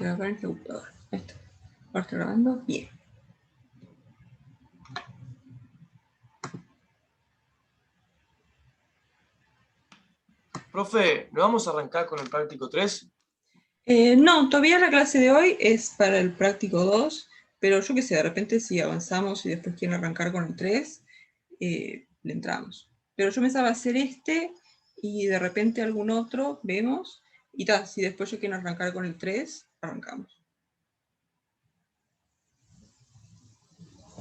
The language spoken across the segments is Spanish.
grabar en el computador. Ahí está. Ahora está grabando. Bien. Profe, ¿no vamos a arrancar con el práctico 3? No, todavía la clase de hoy es para el práctico 2, pero yo qué sé, de repente si avanzamos y después quieren arrancar con el 3, le entramos. Pero yo pensaba hacer este y de repente algún otro, vemos, y tal, si después yo quiero arrancar con el 3, arrancamos.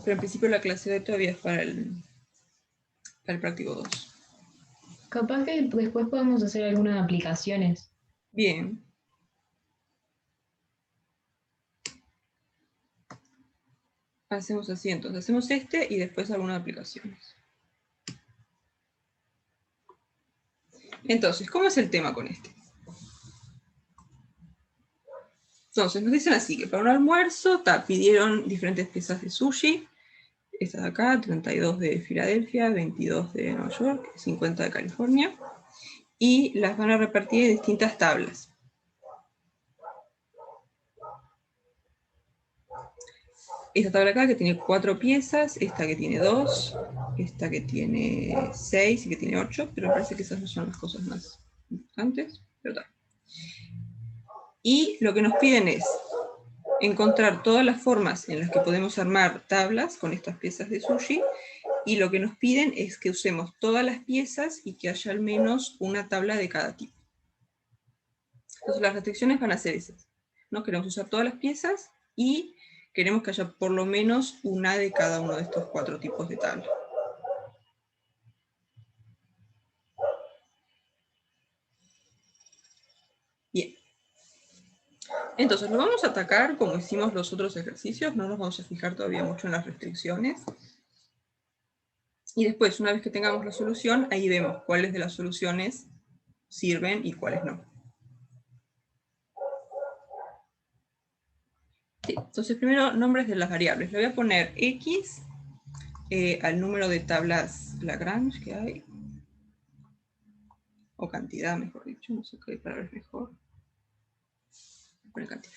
Pero en principio la clase de hoy todavía es para el práctico 2. Capaz que después podemos hacer algunas aplicaciones. Bien. Hacemos así entonces, hacemos este y después algunas aplicaciones. Entonces, ¿cómo es el tema con este? Entonces, nos dicen así, que para un almuerzo pidieron diferentes piezas de sushi. Esta de acá, 32 de Filadelfia, 22 de Nueva York, 50 de California. Y las van a repartir en distintas tablas. Esta tabla acá que tiene 4 piezas, esta que tiene 2, esta que tiene 6 y que tiene 8, pero me parece que esas no son las cosas más importantes, pero tal. Y lo que nos piden es encontrar todas las formas en las que podemos armar tablas con estas piezas de sushi, y lo que nos piden es que usemos todas las piezas y que haya al menos una tabla de cada tipo. Entonces las restricciones van a ser esas. ¿No? Queremos usar todas las piezas y queremos que haya por lo menos una de cada uno de estos 4 tipos de tabla. Bien. Entonces lo vamos a atacar como hicimos los otros ejercicios, no nos vamos a fijar todavía mucho en las restricciones. Y después, una vez que tengamos la solución, ahí vemos cuáles de las soluciones sirven y cuáles no. Sí, entonces primero, nombres de las variables. Le voy a poner X al número de tablas Lagrange que hay. O cantidad, mejor dicho, no sé qué palabra es mejor. Voy a poner cantidad.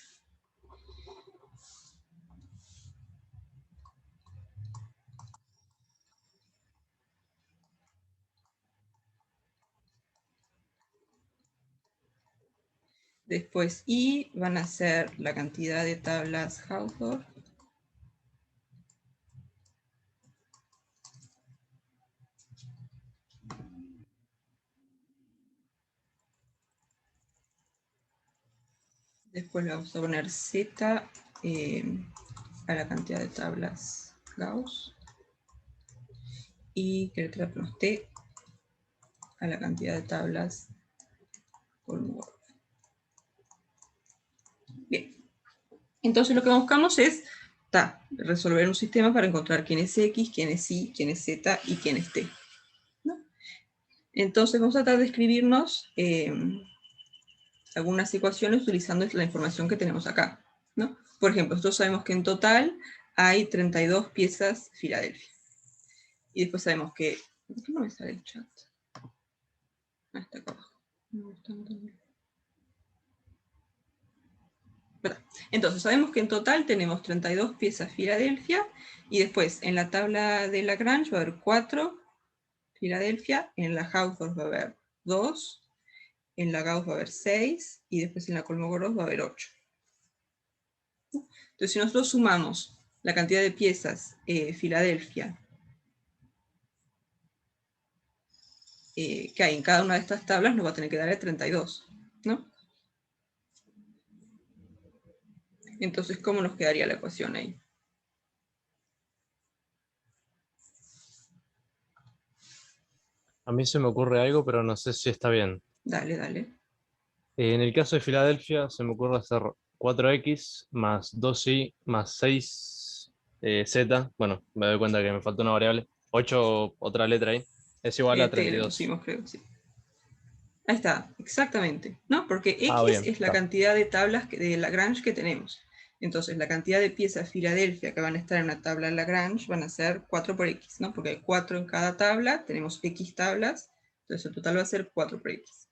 Después I van a ser la cantidad de tablas Hausdorff. Después le vamos a poner Z a la cantidad de tablas Gauss. Y que le ponemos T a la cantidad de tablas Kolmogorov. Bien. Entonces lo que buscamos es resolver un sistema para encontrar quién es X, quién es Y, quién es Z y quién es T. ¿No? Entonces vamos a tratar de escribirnos algunas ecuaciones utilizando la información que tenemos acá, ¿no? Por ejemplo, nosotros sabemos que en total hay 32 piezas Filadelfia. Y después sabemos que... ¿Por qué no me sale el chat? Ah, está acá abajo. No, está bien. Entonces sabemos que en total tenemos 32 piezas Filadelfia, y después en la tabla de Lagrange va a haber 4 Filadelfia, en la Hausdorff va a haber 2, en la Gauss va a haber 6, y después en la Kolmogorov va a haber 8. Entonces si nosotros sumamos la cantidad de piezas Filadelfia que hay en cada una de estas tablas, nos va a tener que dar el 32, ¿no? Entonces, ¿cómo nos quedaría la ecuación ahí? A mí se me ocurre algo, pero no sé si está bien. Dale, dale. En el caso de Filadelfia, se me ocurre hacer 4x más 2y más 6z. Bueno, me doy cuenta que me falta una variable. 8, otra letra ahí. Es igual a T le 32. pusimos, creo, sí. Ahí está, exactamente, ¿no? Porque X Bien, es la está. cantidad de tablas de Lagrange que tenemos. Entonces, la cantidad de piezas Filadelfia que van a estar en una tabla Lagrange van a ser 4 por X, ¿no? Porque hay 4 en cada tabla, tenemos X tablas, entonces el total va a ser 4 por X.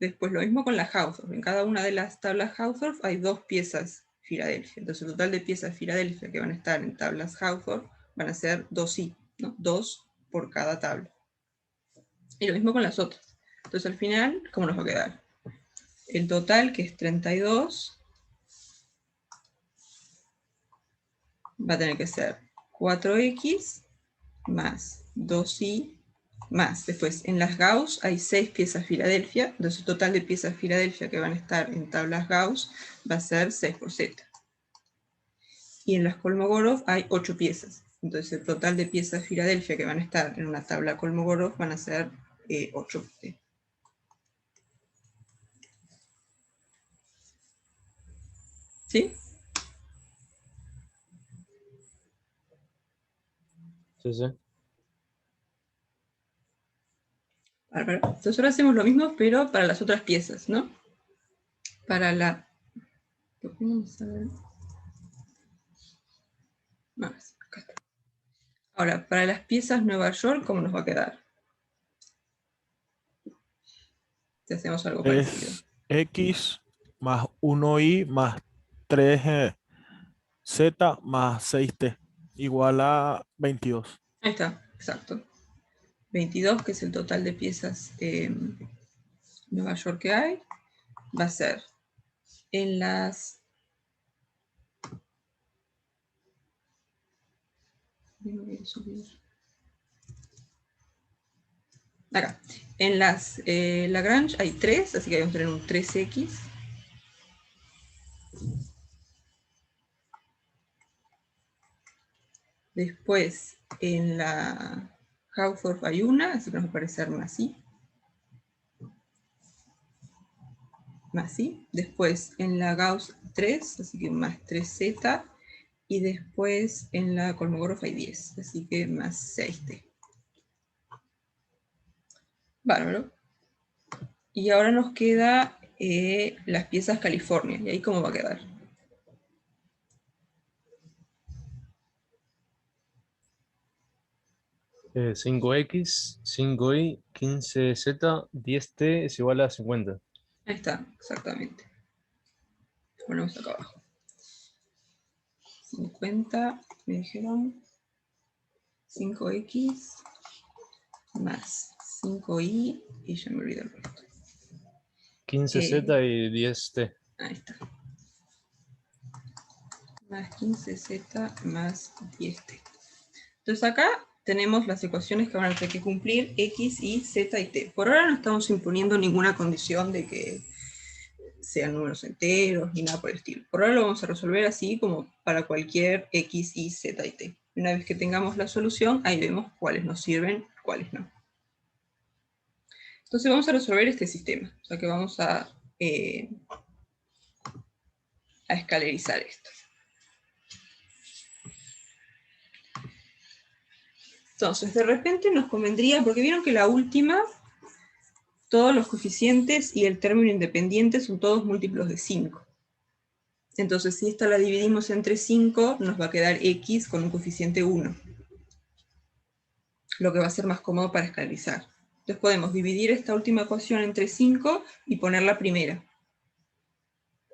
Después lo mismo con la Hausdorff. En cada una de las tablas Hausdorff hay 2 piezas Filadelfia. Entonces el total de piezas Filadelfia que van a estar en tablas Hausdorff van a ser 2i, ¿no? 2 por cada tabla. Y lo mismo con las otras. Entonces al final, ¿cómo nos va a quedar? El total, que es 32, va a tener que ser 4x más 2i más. Después, en las Gauss hay 6 piezas Filadelfia, entonces el total de piezas Filadelfia que van a estar en tablas Gauss va a ser 6 por z. Y en las Kolmogorov hay 8 piezas, entonces el total de piezas Filadelfia que van a estar en una tabla Kolmogorov van a ser 8. ¿Sí? Sí, sí. Bárbaro. Entonces ahora hacemos lo mismo, pero para las otras piezas, ¿no? Para la... Vamos a ver. Más, acá está. Ahora, para las piezas Nueva York, ¿cómo nos va a quedar? Si hacemos algo parecido. Es X más 1Y más 3Z más 6T igual a 22. Ahí está, exacto. 22, que es el total de piezas Nueva York que hay, va a ser en las... Acá. En las Lagrange hay 3, así que vamos a tener un 3x. Después en la Hausdorff hay una, así que nos va a aparecer más i. Más i. Después en la Gauss 3, así que más 3z. Y después en la Kolmogorov hay 10, así que más 6t. Bárbaro. Y ahora nos queda las piezas California. ¿Y ahí cómo va a quedar? Eh, 5x, 5y, 15z, 10t es igual a 50. Ahí está, exactamente. Ponemos acá abajo. 50, me dijeron, 5x más 5y, y ya me olvidé el resto. 15z y 10t. Ahí está. Más 15z más 10t. Entonces acá tenemos las ecuaciones que van a tener que cumplir x, y, z y t. Por ahora no estamos imponiendo ninguna condición de que sean números enteros ni nada por el estilo. Por ahora lo vamos a resolver así como para cualquier x, y, z y t. Una vez que tengamos la solución, ahí vemos cuáles nos sirven, cuáles no. Entonces vamos a resolver este sistema. O sea que vamos a escalerizar esto. Entonces, de repente nos convendría, porque vieron que la última, todos los coeficientes y el término independiente son todos múltiplos de 5. Entonces, si esta la dividimos entre 5, nos va a quedar x con un coeficiente 1. Lo que va a ser más cómodo para escalerizar. Entonces podemos dividir esta última ecuación entre 5 y poner la primera.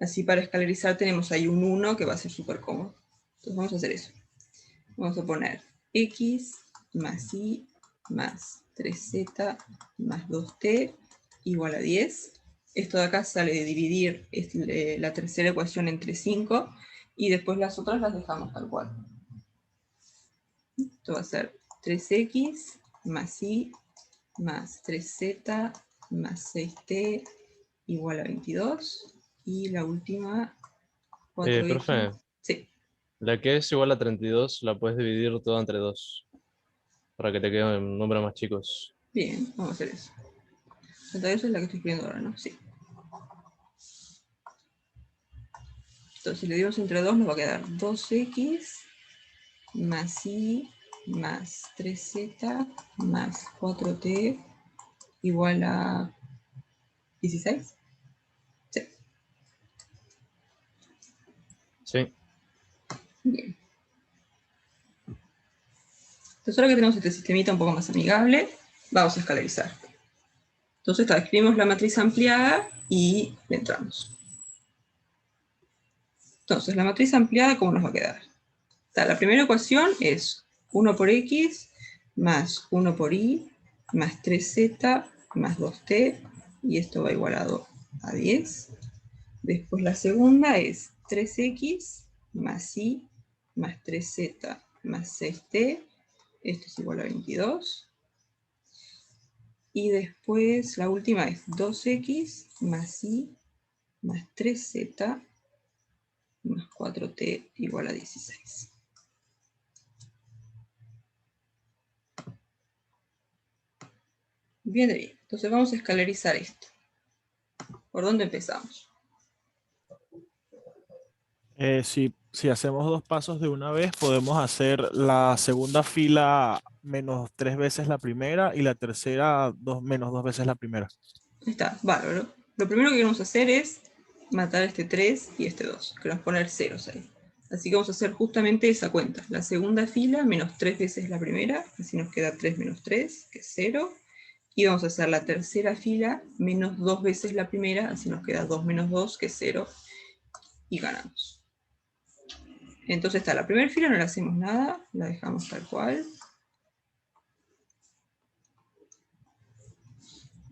Así para escalerizar tenemos ahí un 1 que va a ser súper cómodo. Entonces vamos a hacer eso. Vamos a poner x más y más 3z más 2t igual a 10. Esto de acá sale de dividir la tercera ecuación entre 5 y después las otras las dejamos tal cual. Esto va a ser 3x más y más 3z más 6t igual a 22. Y la última, 4x. Profe, Sí. la que es igual a 32 la puedes dividir toda entre 2. Para que te queden números más chicos. Bien, vamos a hacer eso. 32 es la que estoy escribiendo ahora, ¿no? Sí. Entonces, si le dividimos entre 2, nos va a quedar 2x más y más 3z más 4t igual a 16. Sí. Sí. Bien. Entonces, ahora que tenemos este sistemita un poco más amigable, vamos a escalerizar. Entonces Entonces escribimos la matriz ampliada y le entramos. Entonces, la matriz ampliada, ¿cómo nos va a quedar? La primera ecuación es 1 por x más 1 por y más 3z más 2t, y esto va igualado a 10. Después la segunda es 3x más y más 3z más 6t, esto es igual a 22. Y después la última es 2x más y más 3z más 4t igual a 16. Bien, bien. Entonces vamos a escalarizar esto. ¿Por dónde empezamos? Si hacemos dos pasos de una vez, podemos hacer la segunda fila menos 3 veces la primera y la tercera menos 2 veces la primera. Ahí está, bárbaro. Lo primero que queremos hacer es matar este 3 y este 2, que vamos a poner ceros ahí. Así que vamos a hacer justamente esa cuenta. La segunda fila menos 3 veces la primera, así nos queda 3 menos 3, que es 0. Y vamos a hacer la tercera fila menos 2 veces la primera, así nos queda 2 menos 2, que es 0. Y ganamos. Entonces la primera fila no le hacemos nada, la dejamos tal cual.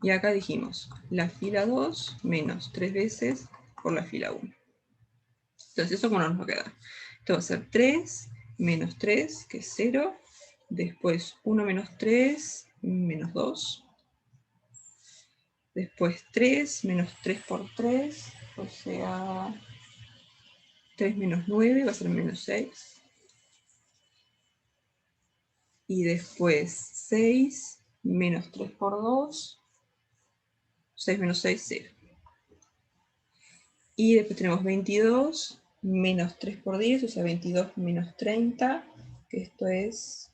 Y acá dijimos, la fila 2 menos 3 veces por la fila 1. Entonces eso, ¿cómo nos va a quedar? Esto va a ser 3 menos 3, que es 0. Después 1 menos 3, menos 2. Después 3 menos 3 por 3, o sea, 3 menos 9 va a ser menos 6. Y después 6 menos 3 por 2, 6 menos 6, 0. Y después tenemos 22 menos 3 por 10, o sea, 22 menos 30, que esto es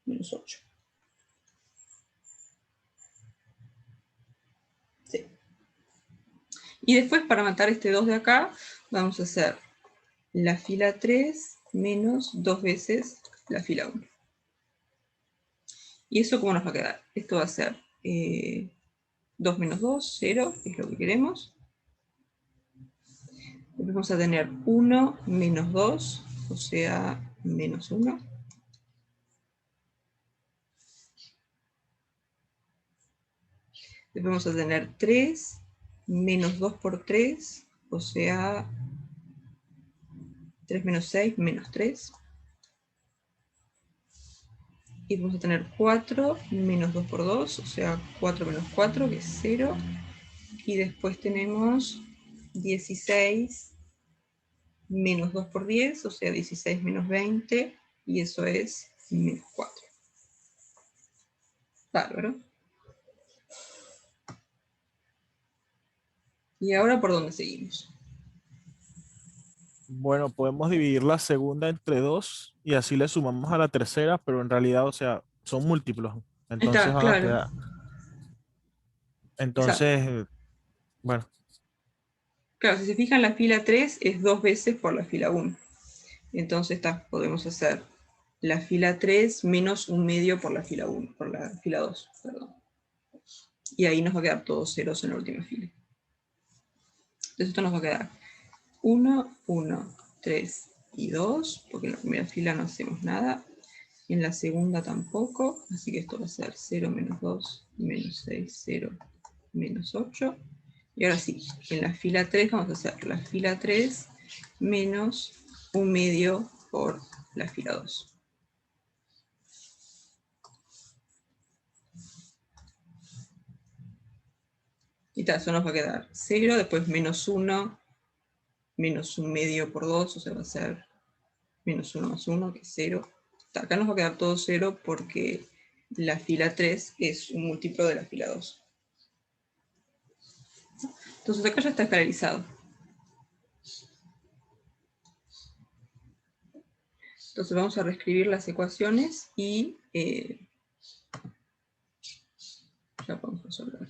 menos 8. Sí. Y después, para matar este 2 de acá, vamos a hacer la fila 3 menos 2 veces la fila 1. ¿Y eso cómo nos va a quedar? Esto va a ser 2 menos 2, 0, es lo que queremos. Después vamos a tener 1 menos 2, o sea, menos 1. Después vamos a tener 3 menos 2 por 3, o sea, 3 menos 6, menos 3. Y vamos a tener 4 menos 2 por 2, o sea, 4 menos 4, que es 0. Y después tenemos 16 menos 2 por 10, o sea, 16 menos 20, y eso es menos 4. Bárbaro. ¿Y ahora por dónde seguimos? Bueno, podemos dividir la segunda entre 2 y así le sumamos a la tercera, pero en realidad, o sea, son múltiplos. Entonces Está, van a claro. quedar. Exacto. Entonces, bueno, Claro, si se fijan, la fila 3 es 2 veces por la fila 1. Entonces podemos hacer la fila 3 menos un medio por la fila 1, por la fila 2, perdón. Y ahí nos va a quedar todos ceros en la última fila. Entonces esto nos va a quedar 1, 1, 3 y 2, porque en la primera fila no hacemos nada. En la segunda tampoco, así que esto va a ser 0 menos 2, menos 6, 0, menos 8. Y ahora sí, en la fila 3 vamos a hacer la fila 3 menos un medio por la fila 2. Y tal, eso nos va a quedar 0, después menos 1, menos un medio por 2, o sea, va a ser menos 1 más 1, que es 0. Acá nos va a quedar todo 0 porque la fila 3 es un múltiplo de la fila 2. Entonces acá ya está escalarizado. Entonces vamos a reescribir las ecuaciones y ya podemos resolver.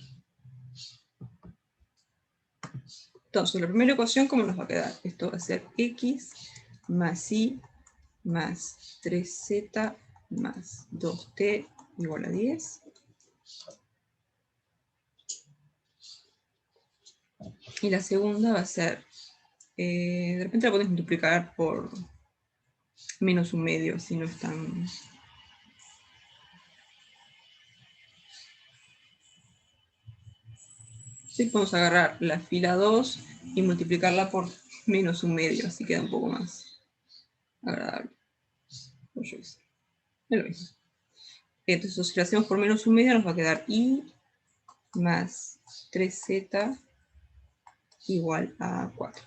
Entonces, la primera ecuación, ¿cómo nos va a quedar? Esto va a ser x más y más 3z más 2t igual a 10. Y la segunda va a ser, de repente la podés multiplicar por menos un medio, así no es tan... Sí, podemos agarrar la fila 2 y multiplicarla por menos un medio, así queda un poco más agradable. O yo qué sé. Es lo mismo. Entonces, si lo hacemos por menos un medio, nos va a quedar i más 3z igual a 4.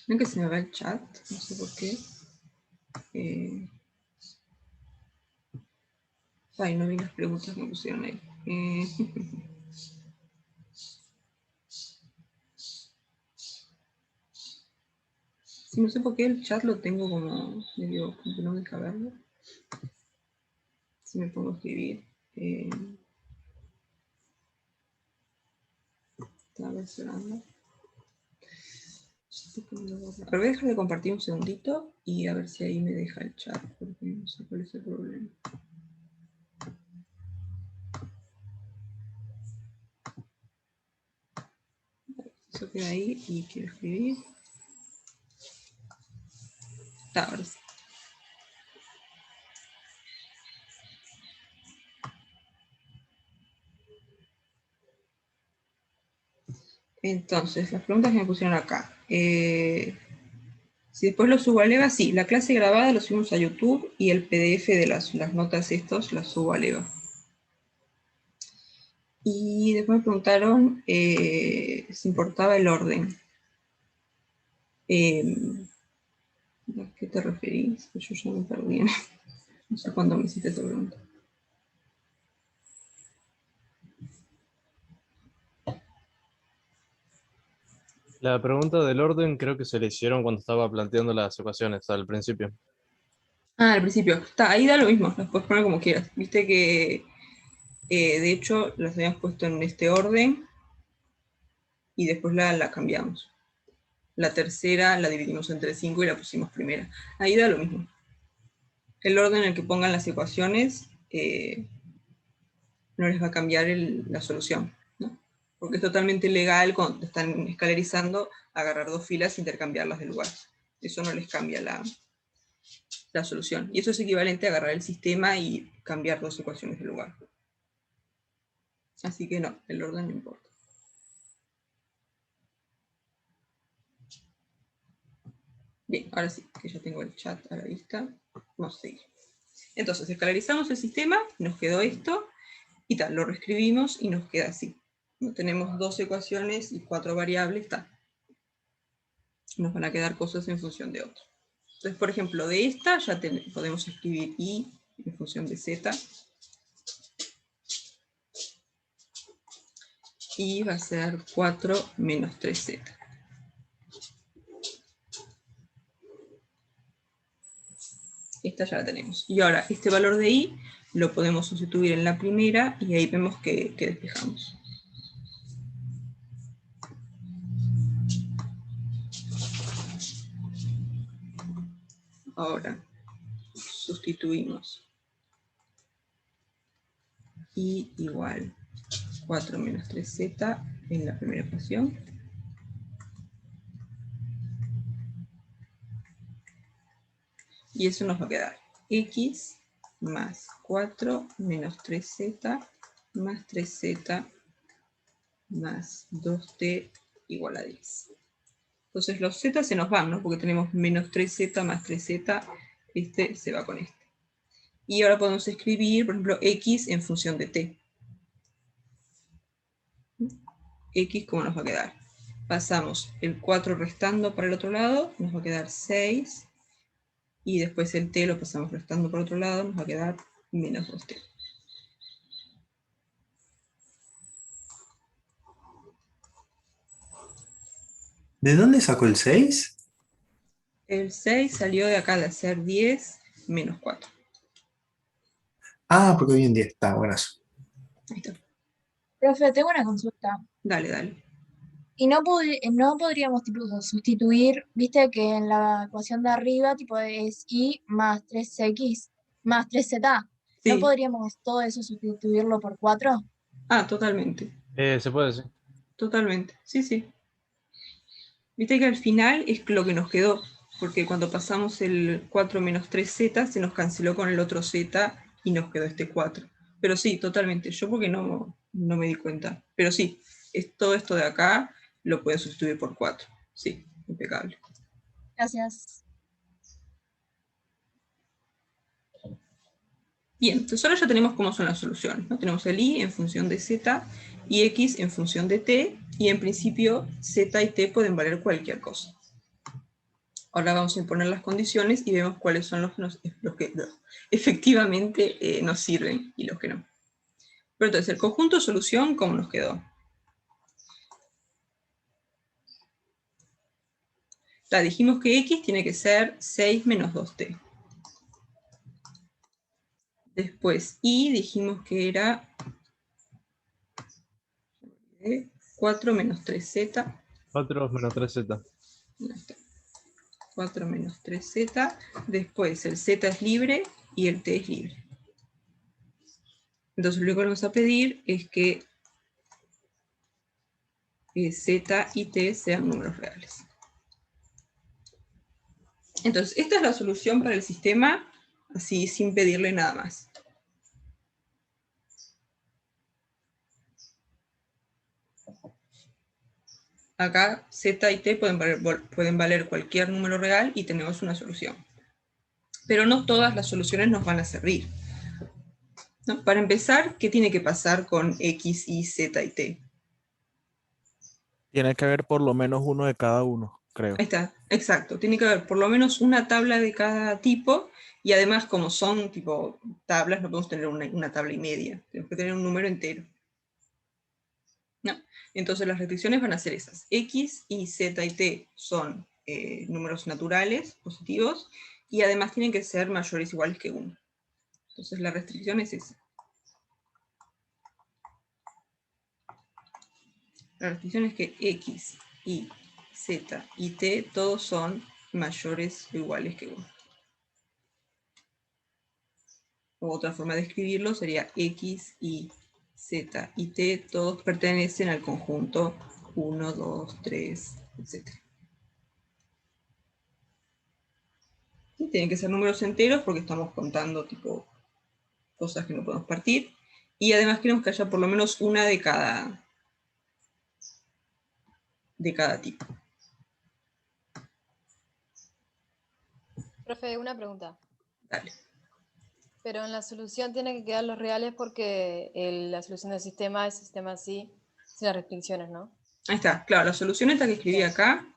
¿Ven que se me va el chat? No sé por qué. Ay, no vi las preguntas que me pusieron ahí. Sí, no sé por qué el chat lo tengo como medio, como que no me deja verlo. Si me pongo a escribir. Estaba mencionando. A ver, voy a dejar de compartir un segundito y a ver si ahí me deja el chat, porque no sé cuál es el problema. Eso queda ahí y quiero escribir. Está, ahora sí. Entonces, las preguntas que me pusieron acá. Si después lo subo a Leva, sí, la clase grabada lo subimos a YouTube y el PDF de las notas estos las subo a Leva. Y después me preguntaron si importaba el orden. ¿A qué te referís? Pues yo ya me perdí. No sé cuándo me hiciste esa pregunta. La pregunta del orden creo que se le hicieron cuando estaba planteando las ecuaciones al principio. Ah, al principio. Está, ahí da lo mismo, las puedes poner como quieras. Viste que, de hecho, las habíamos puesto en este orden y después la cambiamos. La tercera la dividimos entre 5 y la pusimos primera. Ahí da lo mismo. El orden en el que pongan las ecuaciones no les va a cambiar la solución, ¿no? Porque es totalmente legal cuando te están escalerizando agarrar dos filas e intercambiarlas de lugar. Eso no les cambia la solución. Y eso es equivalente a agarrar el sistema y cambiar dos ecuaciones de lugar. Así que no, el orden no importa. Bien, ahora sí, que ya tengo el chat a la vista, vamos a seguir. Entonces, escalarizamos el sistema, nos quedó esto, y tal, lo reescribimos y nos queda así. ¿No? Tenemos dos ecuaciones y 4 variables, tal. Nos van a quedar cosas en función de otro. Entonces, por ejemplo, de esta ya podemos escribir i en función de z. Y va a ser 4 menos 3z. Esta ya la tenemos. Y ahora, este valor de i lo podemos sustituir en la primera y ahí vemos que despejamos. Ahora, sustituimos i igual 4 menos 3z en la primera ecuación. Y eso nos va a quedar x más 4 menos 3z más 3z más 2t igual a 10. Entonces los z se nos van, ¿no? Porque tenemos menos 3z más 3z, este se va con este. Y ahora podemos escribir, por ejemplo, x en función de t. X, ¿cómo nos va a quedar? Pasamos el 4 restando para el otro lado, nos va a quedar 6. Y después el t lo pasamos restando por otro lado, nos va a quedar menos 2t. ¿De dónde sacó el 6? El 6 salió de acá de hacer 10 menos 4. Ah, porque hoy en día está, buenas. Ahí está. Profe, tengo una consulta. Dale, dale. ¿Y no podríamos tipo, sustituir, viste que en la ecuación de arriba tipo es y más 3x más 3z? ¿No Sí. podríamos todo eso sustituirlo por 4? Ah, totalmente. Se puede, sí. Totalmente. Sí, sí. Viste que al final es lo que nos quedó, porque cuando pasamos el 4 menos 3z se nos canceló con el otro z y nos quedó este 4. Pero sí, totalmente. Yo porque no me di cuenta. Pero sí, todo esto de acá lo puedes sustituir por 4. Sí, impecable. Gracias. Bien, entonces ahora ya tenemos cómo son las soluciones, ¿no? Tenemos el i en función de z y x en función de t, y en principio z y t pueden valer cualquier cosa. Ahora vamos a imponer las condiciones y vemos cuáles son los que efectivamente nos sirven y los que no. Pero entonces, el conjunto solución, ¿cómo nos quedó? Dijimos que x tiene que ser 6 menos 2t. Después, y dijimos que era 4 menos 3z. 4 menos 3z. 4 menos 3z. Después, el z es libre y el t es libre. Entonces, lo único que vamos a pedir es que z y t sean números reales. Entonces, esta es la solución para el sistema, así sin pedirle nada más. Acá z y t pueden valer cualquier número real y tenemos una solución. Pero no todas las soluciones nos van a servir, ¿no? Para empezar, ¿qué tiene que pasar con x, y, z y t? Tiene que haber por lo menos uno de cada uno, creo. Ahí está, exacto. Tiene que haber por lo menos una tabla de cada tipo, y además, como son tipo tablas, no podemos tener una tabla y media. Tenemos que tener un número entero. ¿No? Entonces las restricciones van a ser esas. X, y, z y t son números naturales, positivos, y además tienen que ser mayores o iguales que 1. Entonces la restricción es esa. La restricción es que x, y, z y t todos son mayores o iguales que 1. O otra forma de escribirlo sería x, y, z y t todos pertenecen al conjunto 1, 2, 3, etc. ¿Sí? Tienen que ser números enteros porque estamos contando tipo cosas que no podemos partir. Y además queremos que haya por lo menos una de cada tipo. Profe, una pregunta. Dale. Pero en la solución tiene que quedar los reales porque la solución del sistema es sistema así, sin las restricciones, ¿no? Ahí está, claro, la solución esta que escribí Bien. acá.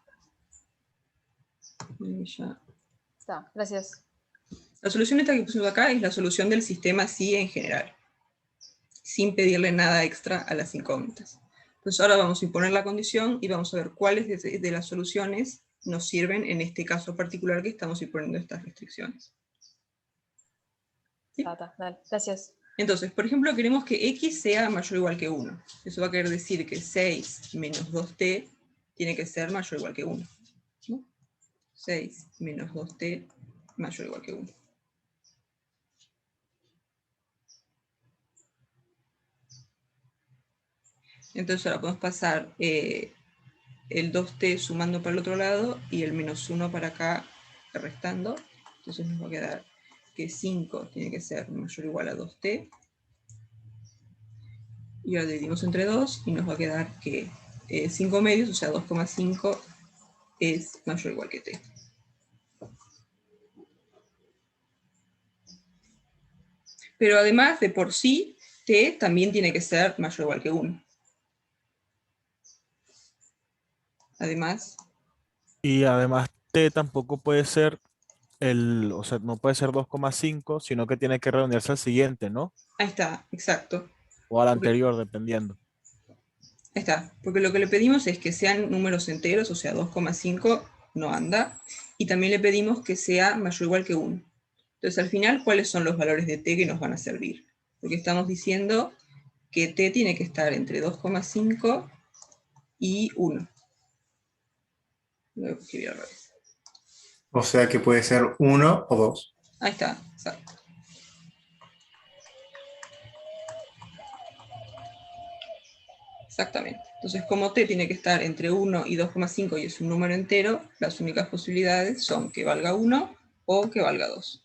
Está, gracias. La solución esta que pusimos acá es la solución del sistema así en general, sin pedirle nada extra a las incógnitas. Entonces ahora vamos a imponer la condición y vamos a ver cuáles de las soluciones nos sirven en este caso particular que estamos imponiendo estas restricciones. ¿Sí? Está, dale, gracias. Entonces, por ejemplo, queremos que x sea mayor o igual que 1. Eso va a querer decir que 6 menos 2t tiene que ser mayor o igual que 1. ¿No? 6 menos 2t mayor o igual que 1. Entonces ahora podemos pasar el 2t sumando para el otro lado y el menos 1 para acá restando. Entonces nos va a quedar que 5 tiene que ser mayor o igual a 2t. Y ahora dividimos entre 2 y nos va a quedar que 5 medios, o sea 2,5 es mayor o igual que t. Pero además de por sí, t también tiene que ser mayor o igual que 1. Además, Y además t tampoco puede ser o sea, no puede ser 2,5, sino que tiene que reunirse al siguiente, ¿no? ahí está, exacto. O al Porque, anterior, dependiendo. ahí está, porque lo que le pedimos es que sean números enteros, o sea 2,5 no anda, y también le pedimos que sea mayor o igual que 1. Entonces al final, ¿cuáles son los valores de t que nos van a servir? Porque estamos diciendo que t tiene que estar entre 2,5 y 1. Lo voy a escribir al revés. O sea que puede ser 1 o 2. Ahí está, exacto. Exactamente. Entonces, como t tiene que estar entre 1 y 2,5 y es un número entero, las únicas posibilidades son que valga 1 o que valga 2.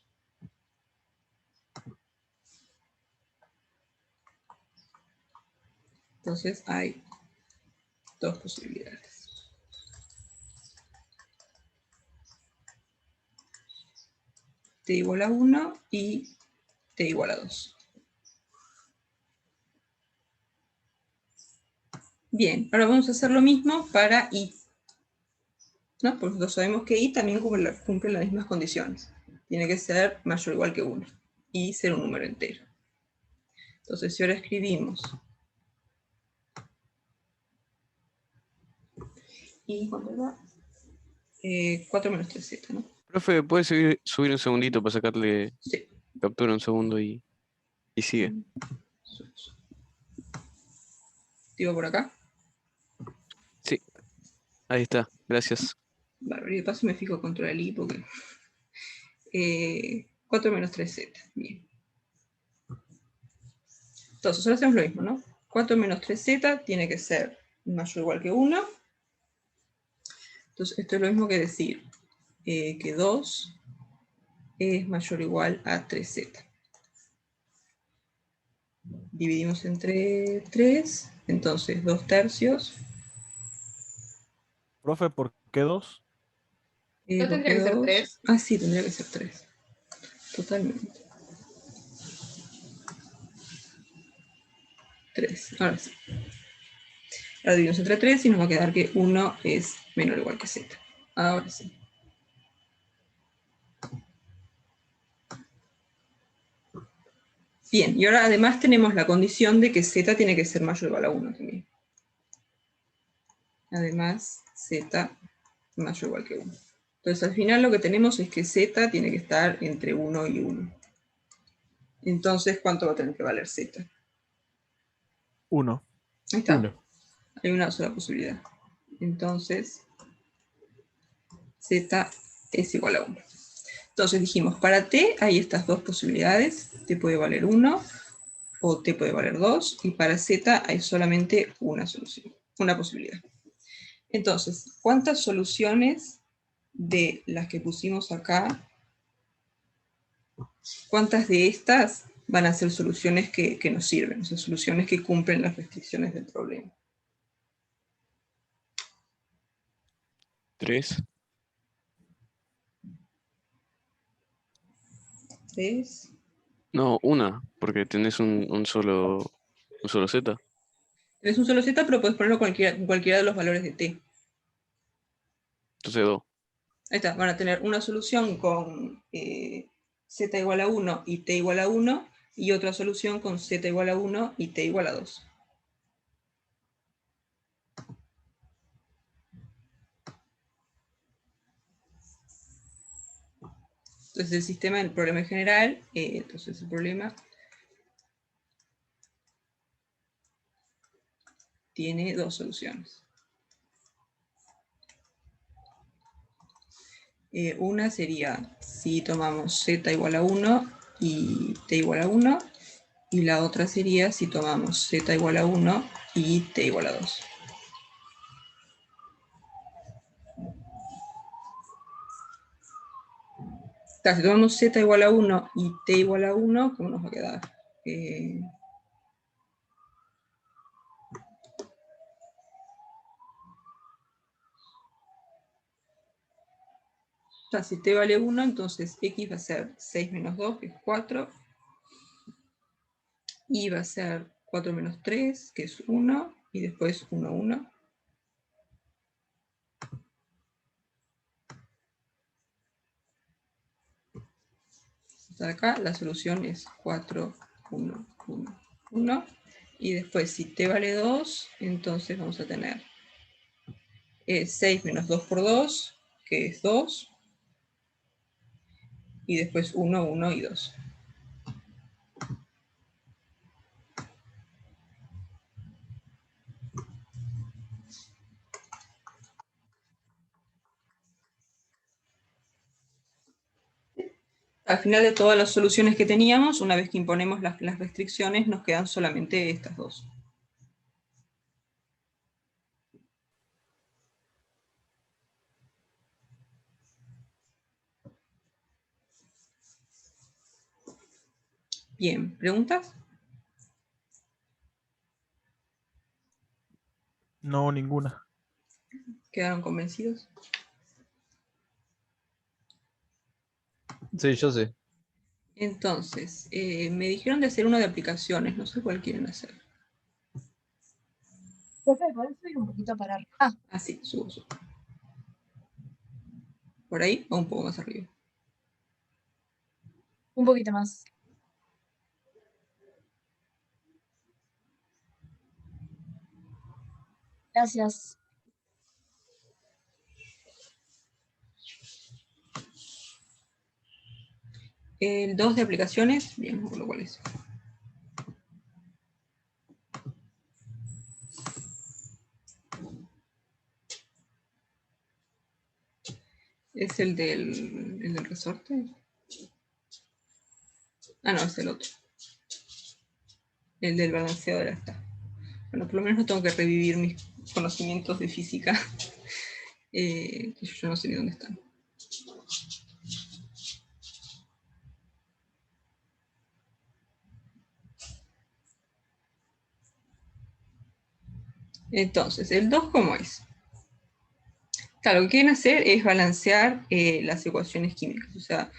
Entonces, hay dos posibilidades. T igual a 1 y t igual a 2. Bien, ahora vamos a hacer lo mismo para i, ¿no? Porque nosotros sabemos que i también cumple las mismas condiciones. Tiene que ser mayor o igual que 1 y ser un número entero. Entonces, si ahora escribimos i, ¿cuánto era? 4 menos 3z, ¿no? Profe, ¿puede subir un segundito para sacarle Sí. captura un segundo y sigue? Digo por acá. Sí, ahí está, gracias. Bárbaro, y de paso me fijo contra el i porque... 4 menos 3z, bien. Entonces, ahora hacemos lo mismo, ¿no? 4 menos 3z tiene que ser mayor o igual que 1. Entonces, esto es lo mismo que decir que 2 es mayor o igual a 3z. Dividimos entre 3, entonces 2 tercios. Profe, ¿por qué 2? ¿No tendría que ser 3? Ah, sí, tendría que ser 3. Totalmente. 3, ahora sí. Ahora dividimos entre 3 y nos va a quedar que 1 es menor o igual que z. Ahora sí. Bien, y ahora además tenemos la condición de que z tiene que ser mayor o igual a 1 también. Además, z mayor o igual que 1. Entonces al final lo que tenemos es que z tiene que estar entre 1 y 1. Entonces, ¿cuánto va a tener que valer z? 1. Ahí está. 1. Hay una sola posibilidad. Entonces, z es igual a 1. Entonces dijimos, para t hay estas dos posibilidades. T puede valer 1 o t puede valer 2. Y para z hay solamente una solución, una posibilidad. Entonces, ¿cuántas soluciones de las que pusimos acá, cuántas de estas van a ser soluciones que nos sirven? O sea, soluciones que cumplen las restricciones del problema. 3. 3. No, una, porque tenés un solo Z. Tenés un solo z, pero puedes ponerlo cualquiera de los valores de t. Entonces 2. Ahí está, van a tener una solución con z igual a 1 y t igual a 1, y otra solución con z igual a 1 y t igual a 2. Entonces el sistema, el problema en general, entonces el problema tiene dos soluciones. Una sería si tomamos z igual a 1 y t igual a 1, y la otra sería si tomamos z igual a 1 y t igual a 2. Claro, si tomamos z igual a 1 y t igual a 1, ¿cómo nos va a quedar? Si t vale 1, entonces x va a ser 6 menos 2, que es 4. Y va a ser 4 menos 3, que es 1. Y después 1, 1. Hasta acá la solución es 4, 1, 1, 1. Y después si t vale 2, entonces vamos a tener 6 menos 2 por 2, que es 2. Y después 1, 1 y 2. Al final de todas las soluciones que teníamos, una vez que imponemos las restricciones, nos quedan solamente estas dos. Bien, ¿preguntas? No, ninguna. ¿Quedaron convencidos? Sí, yo sé. Entonces, me dijeron de hacer uno de aplicaciones, no sé cuál quieren hacer. Profe, ¿podés subir un poquito para arriba? Ah, Ah, sí, subo. ¿Por ahí o un poco más arriba? un poquito más. Gracias. El 2 de aplicaciones, bien, por lo cual es. ¿Es el del resorte? Ah, no, es el otro. El del balanceador está. Bueno, por lo menos no tengo que revivir mis conocimientos de física, que yo no sé ni dónde están. Entonces, ¿el 2 cómo es? Claro, lo que quieren hacer es balancear las ecuaciones químicas. O sea,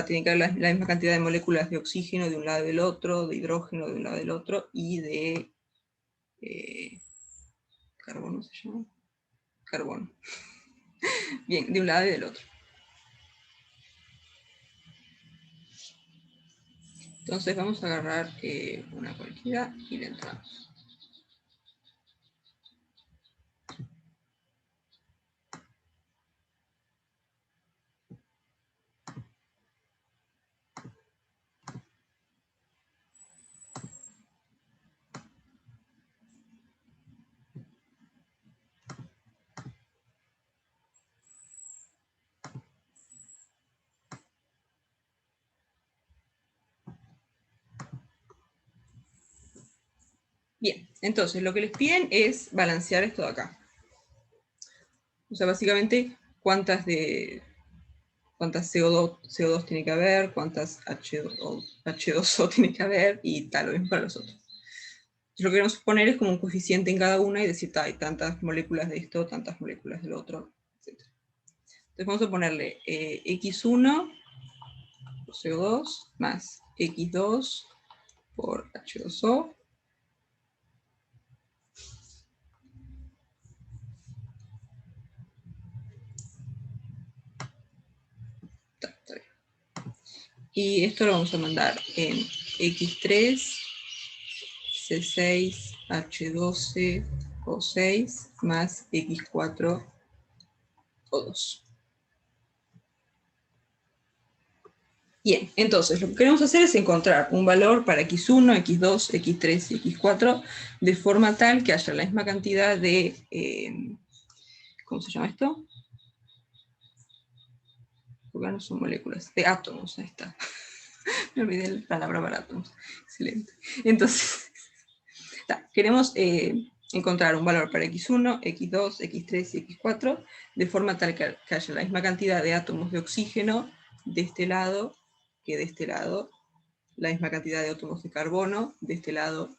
tiene que haber la misma cantidad de moléculas de oxígeno de un lado y del otro, de hidrógeno de un lado y del otro, y de carbono, ¿se llama? Carbono. Bien, de un lado y del otro. Entonces vamos a agarrar una cualquiera y le entramos. Bien, entonces lo que les piden es balancear esto de acá. O sea, básicamente, cuántas CO2 tiene que haber, cuántas H2O tiene que haber, y tal, lo mismo para los otros. Entonces, lo que queremos poner es como un coeficiente en cada una y decir, hay tantas moléculas de esto, tantas moléculas del otro, etc. Entonces vamos a ponerle X1 por CO2 más X2 por H2O y esto lo vamos a mandar en X3, C6, H12, O6 más X4, O2. Bien, entonces lo que queremos hacer es encontrar un valor para X1, X2, X3 y X4 de forma tal que haya la misma cantidad de, ¿cómo se llama esto? Porque no son moléculas, de átomos, ahí está. Me olvidé la palabra para átomos. Excelente. Entonces, queremos encontrar un valor para X1, X2, X3 y X4 de forma tal que haya la misma cantidad de átomos de oxígeno de este lado que de este lado, la misma cantidad de átomos de carbono de este lado,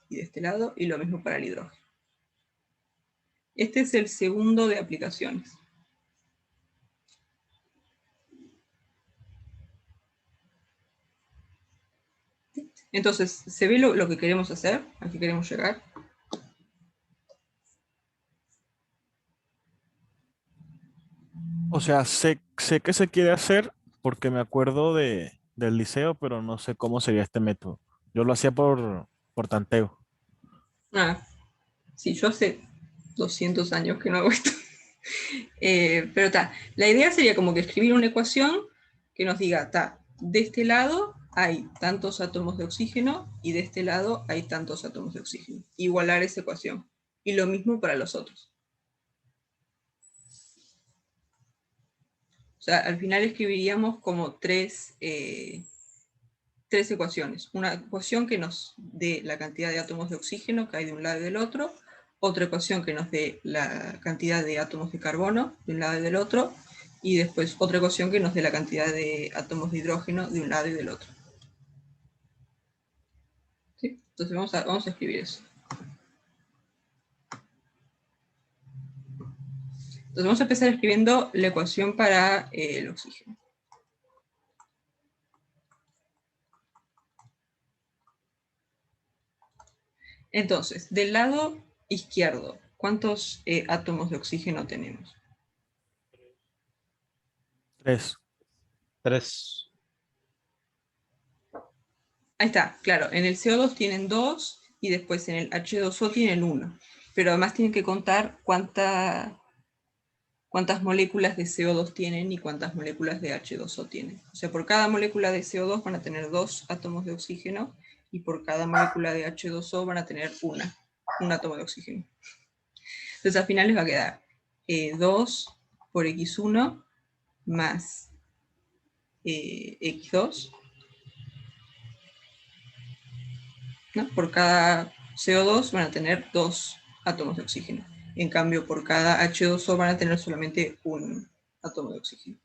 y lo mismo para el hidrógeno. Este es el segundo de aplicaciones. Entonces, ¿se ve lo que queremos hacer? ¿A qué queremos llegar? O sea, sé que se quiere hacer porque me acuerdo del liceo, pero no sé cómo sería este método. Yo lo hacía por tanteo. Ah, sí, yo hace 200 años que no hago esto. Pero la idea sería como que escribir una ecuación que nos diga, de este lado hay tantos átomos de oxígeno y de este lado hay tantos átomos de oxígeno. Igualar esa ecuación. Y lo mismo para los otros. O sea, al final escribiríamos como tres ecuaciones. Una ecuación que nos dé la cantidad de átomos de oxígeno que hay de un lado y del otro, otra ecuación que nos dé la cantidad de átomos de carbono de un lado y del otro, y después otra ecuación que nos dé la cantidad de átomos de hidrógeno de un lado y del otro. Entonces vamos a escribir eso. Entonces vamos a empezar escribiendo la ecuación para el oxígeno. Entonces, del lado izquierdo, ¿cuántos átomos de oxígeno tenemos? 3. 3. Ahí está, claro, en el CO2 tienen 2 y después en el H2O tienen 1. Pero además tienen que contar cuántas moléculas de CO2 tienen y cuántas moléculas de H2O tienen. O sea, por cada molécula de CO2 van a tener 2 átomos de oxígeno y por cada molécula de H2O van a tener un átomo de oxígeno. Entonces al final les va a quedar 2 por X1 más X2, ¿no? Por cada CO2 van a tener 2 átomos de oxígeno. En cambio, por cada H2O van a tener solamente un átomo de oxígeno.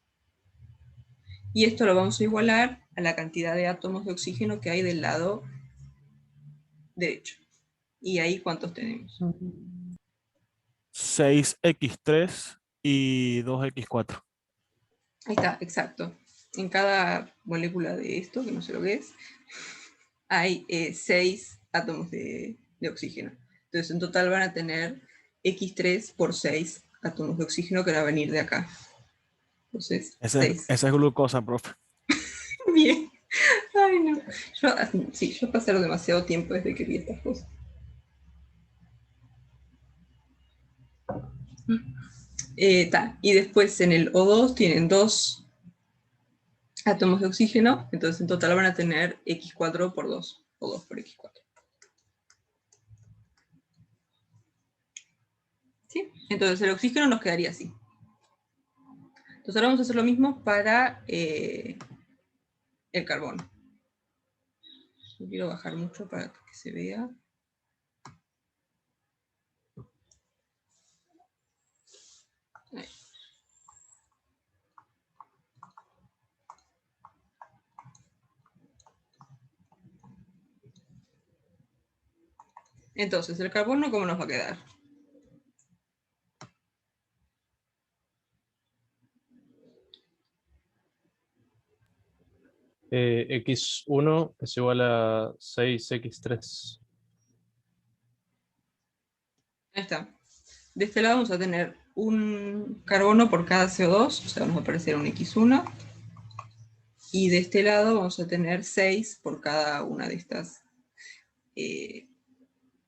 Y esto lo vamos a igualar a la cantidad de átomos de oxígeno que hay del lado derecho. ¿Y ahí cuántos tenemos? 6x3 y 2x4. Ahí está, exacto. En cada molécula de esto, que no sé lo que es, hay 6 átomos de oxígeno. Entonces en total van a tener X3 por 6 átomos de oxígeno que van a venir de acá. Entonces, Esa 6. es glucosa, profe. Bien. Ay, no. Yo pasaron demasiado tiempo desde que vi estas cosas. Y después en el O2 tienen 2 átomos de oxígeno, entonces en total van a tener X4 por 2, o 2 por X4. ¿Sí? Entonces el oxígeno nos quedaría así. Entonces ahora vamos a hacer lo mismo para el carbono. No quiero bajar mucho para que se vea. Ahí. Entonces, el carbono, ¿cómo nos va a quedar? X1 es igual a 6x3. Ahí está. De este lado vamos a tener un carbono por cada CO2, o sea, nos va a aparecer un X1. Y de este lado vamos a tener 6 por cada una de estas.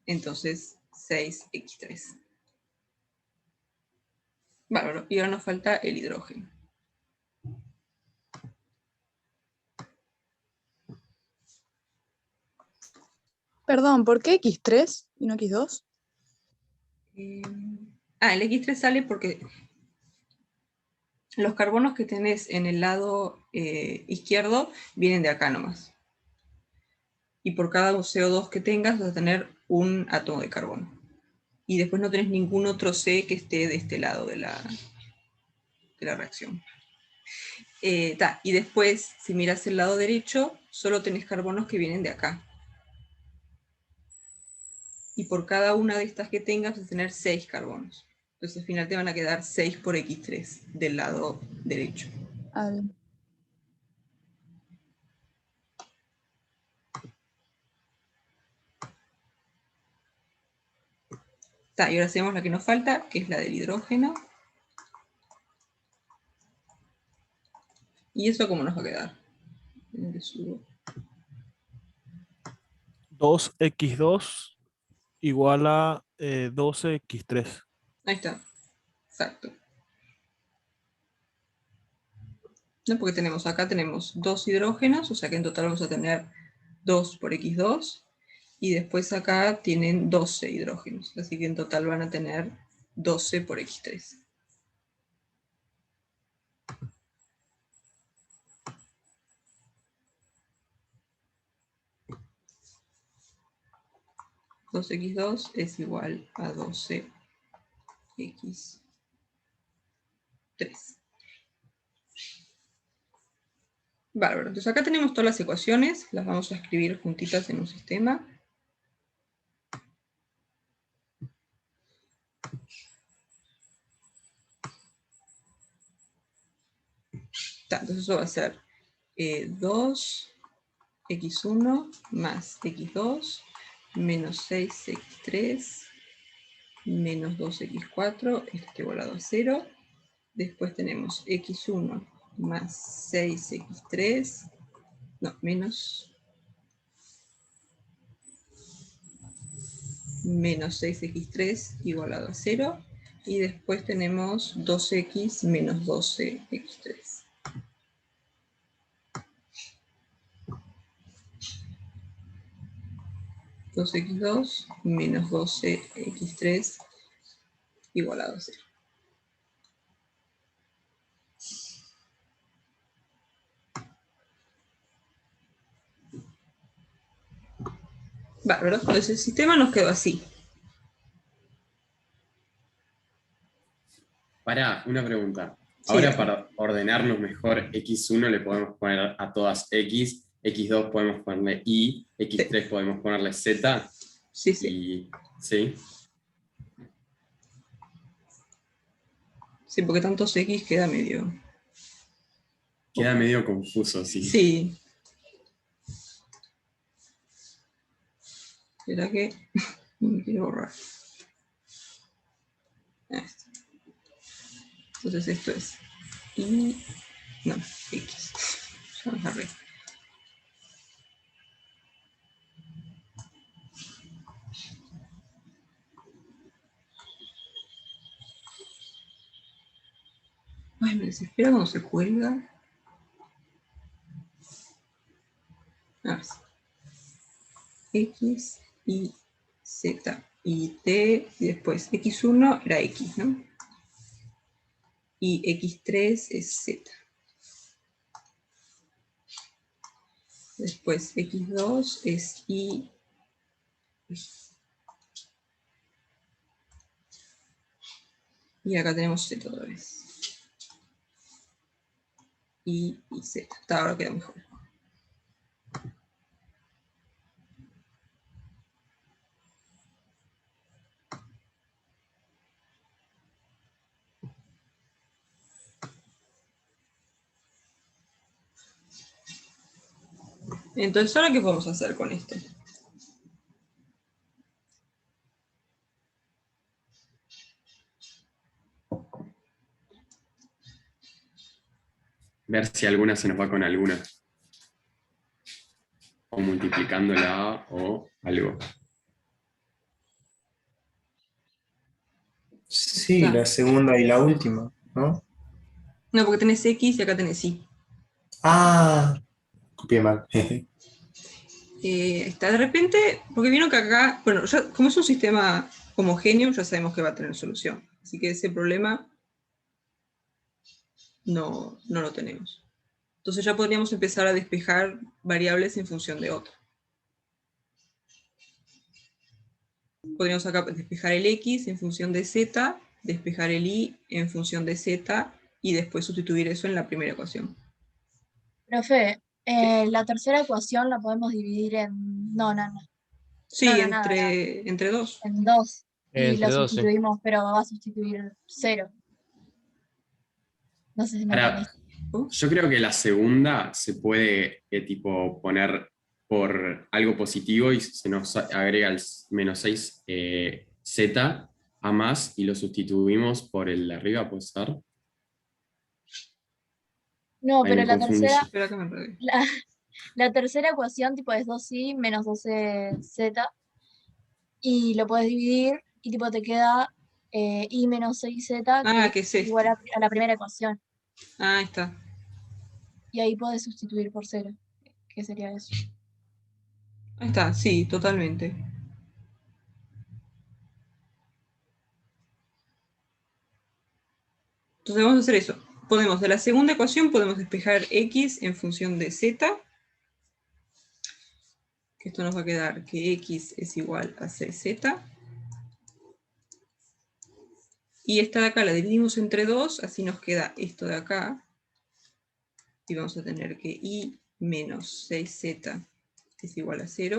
Entonces, 6x3. Bárbaro. Y ahora nos falta el hidrógeno. Perdón, ¿por qué X3 y no X2? El X3 sale porque los carbonos que tenés en el lado izquierdo vienen de acá nomás. Y por cada CO2 que tengas vas a tener un átomo de carbono. Y después no tenés ningún otro C que esté de este lado de la reacción. Y después, si miras el lado derecho, solo tenés carbonos que vienen de acá. Y por cada una de estas que tengas vas a tener 6 carbonos. Entonces al final te van a quedar 6 por X3 del lado derecho. Y ahora hacemos la que nos falta, que es la del hidrógeno. ¿Y eso cómo nos va a quedar? 2x2 igual a 12x3. Ahí está. Exacto. ¿No? Porque acá tenemos 2 hidrógenos, o sea que en total vamos a tener 2 por X2. Y después acá tienen 12 hidrógenos, así que en total van a tener 12 por X3. X2 es igual a 12x3. Bárbaro. Entonces acá tenemos todas las ecuaciones, las vamos a escribir juntitas en un sistema. Entonces eso va a ser 2x1 más x2 menos 6x3 menos 2x4, esto está igualado a 0. Después tenemos x1 más 6x3, no, menos 6x3 igualado a 0. Y después tenemos 2x menos 12x3. Dos x2 menos 12x3 igualado a 0. Bárbaro, entonces el sistema nos quedó así. Para una pregunta. Sí, Ahora dale. para ordenarnos mejor, x1 le podemos poner a todas x, x2 podemos ponerle y, x3 podemos ponerle z. Sí, sí. Y, ¿sí? Sí, porque tantos x queda medio... Queda medio confuso, sí. Sí. ¿Será que me quiero borrar? Ahí está. Entonces esto es y... no, x. Ya me agarré. Ay, me desespera cuando se cuelga. A ver. X y z y t, y después x1 era x, ¿no? Y x3 es z. Después x2 es y. Y acá tenemos z otra vez. Y z. Hasta ahora queda mejor. Entonces, ¿ahora qué podemos hacer con esto? Ver si alguna se nos va con alguna. O multiplicándola o algo. Sí, Ah. la segunda y la última, ¿no? No, porque tenés x y acá tenés y. Ah, copié mal. Está de repente, porque vieron que acá, bueno, ya, como es un sistema homogéneo, ya sabemos que va a tener solución. Así que ese problema no lo tenemos. Entonces ya podríamos empezar a despejar variables en función de otra. Podríamos acá despejar el x en función de z, despejar el y en función de z, y después sustituir eso en la primera ecuación. Profe, la tercera ecuación la podemos dividir en... No. Sí, No, nada. entre dos. En 2. Y Entre lo 2, sí. sustituimos, pero va a sustituir 0. No sé si me Ahora, entendiste. yo creo que la segunda se puede tipo poner por algo positivo y se nos agrega el menos 6 z a más y lo sustituimos por el de arriba, ¿puede ser? No, Ahí pero me la confundí. tercera, Espera que me enredé. la tercera ecuación tipo es 2y menos 12z y lo puedes dividir y tipo te queda y menos 6z Que es este. igual a la primera ecuación. Ahí está. Y ahí puedes sustituir por 0. ¿Qué sería eso? Ahí está, sí, totalmente. Entonces vamos a hacer eso. Podemos, de la segunda ecuación, podemos despejar x en función de z. Que esto nos va a quedar que x es igual a 6z. Y esta de acá la dividimos entre 2, así nos queda esto de acá. Y vamos a tener que y menos 6z es igual a 0.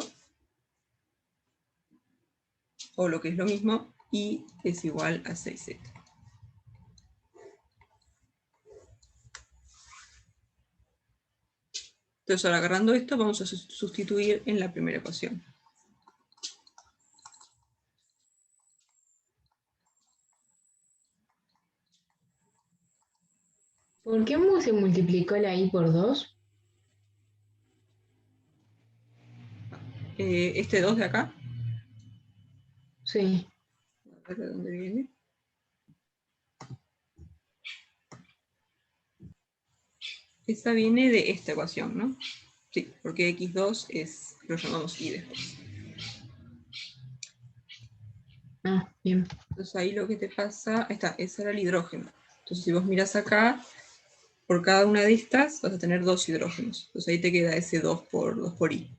O lo que es lo mismo, y es igual a 6z. Entonces ahora agarrando esto vamos a sustituir en la primera ecuación. ¿Por qué se multiplicó la i por 2? Este 2 de acá, Sí. a ver de dónde viene. Esta viene de esta ecuación, ¿no? Sí, porque x2 lo llamamos y después. Ah, bien. Entonces ahí lo que te pasa, ahí está, ese era el hidrógeno. Entonces si vos mirás acá, por cada una de estas vas a tener 2 hidrógenos. Entonces ahí te queda ese 2 por i.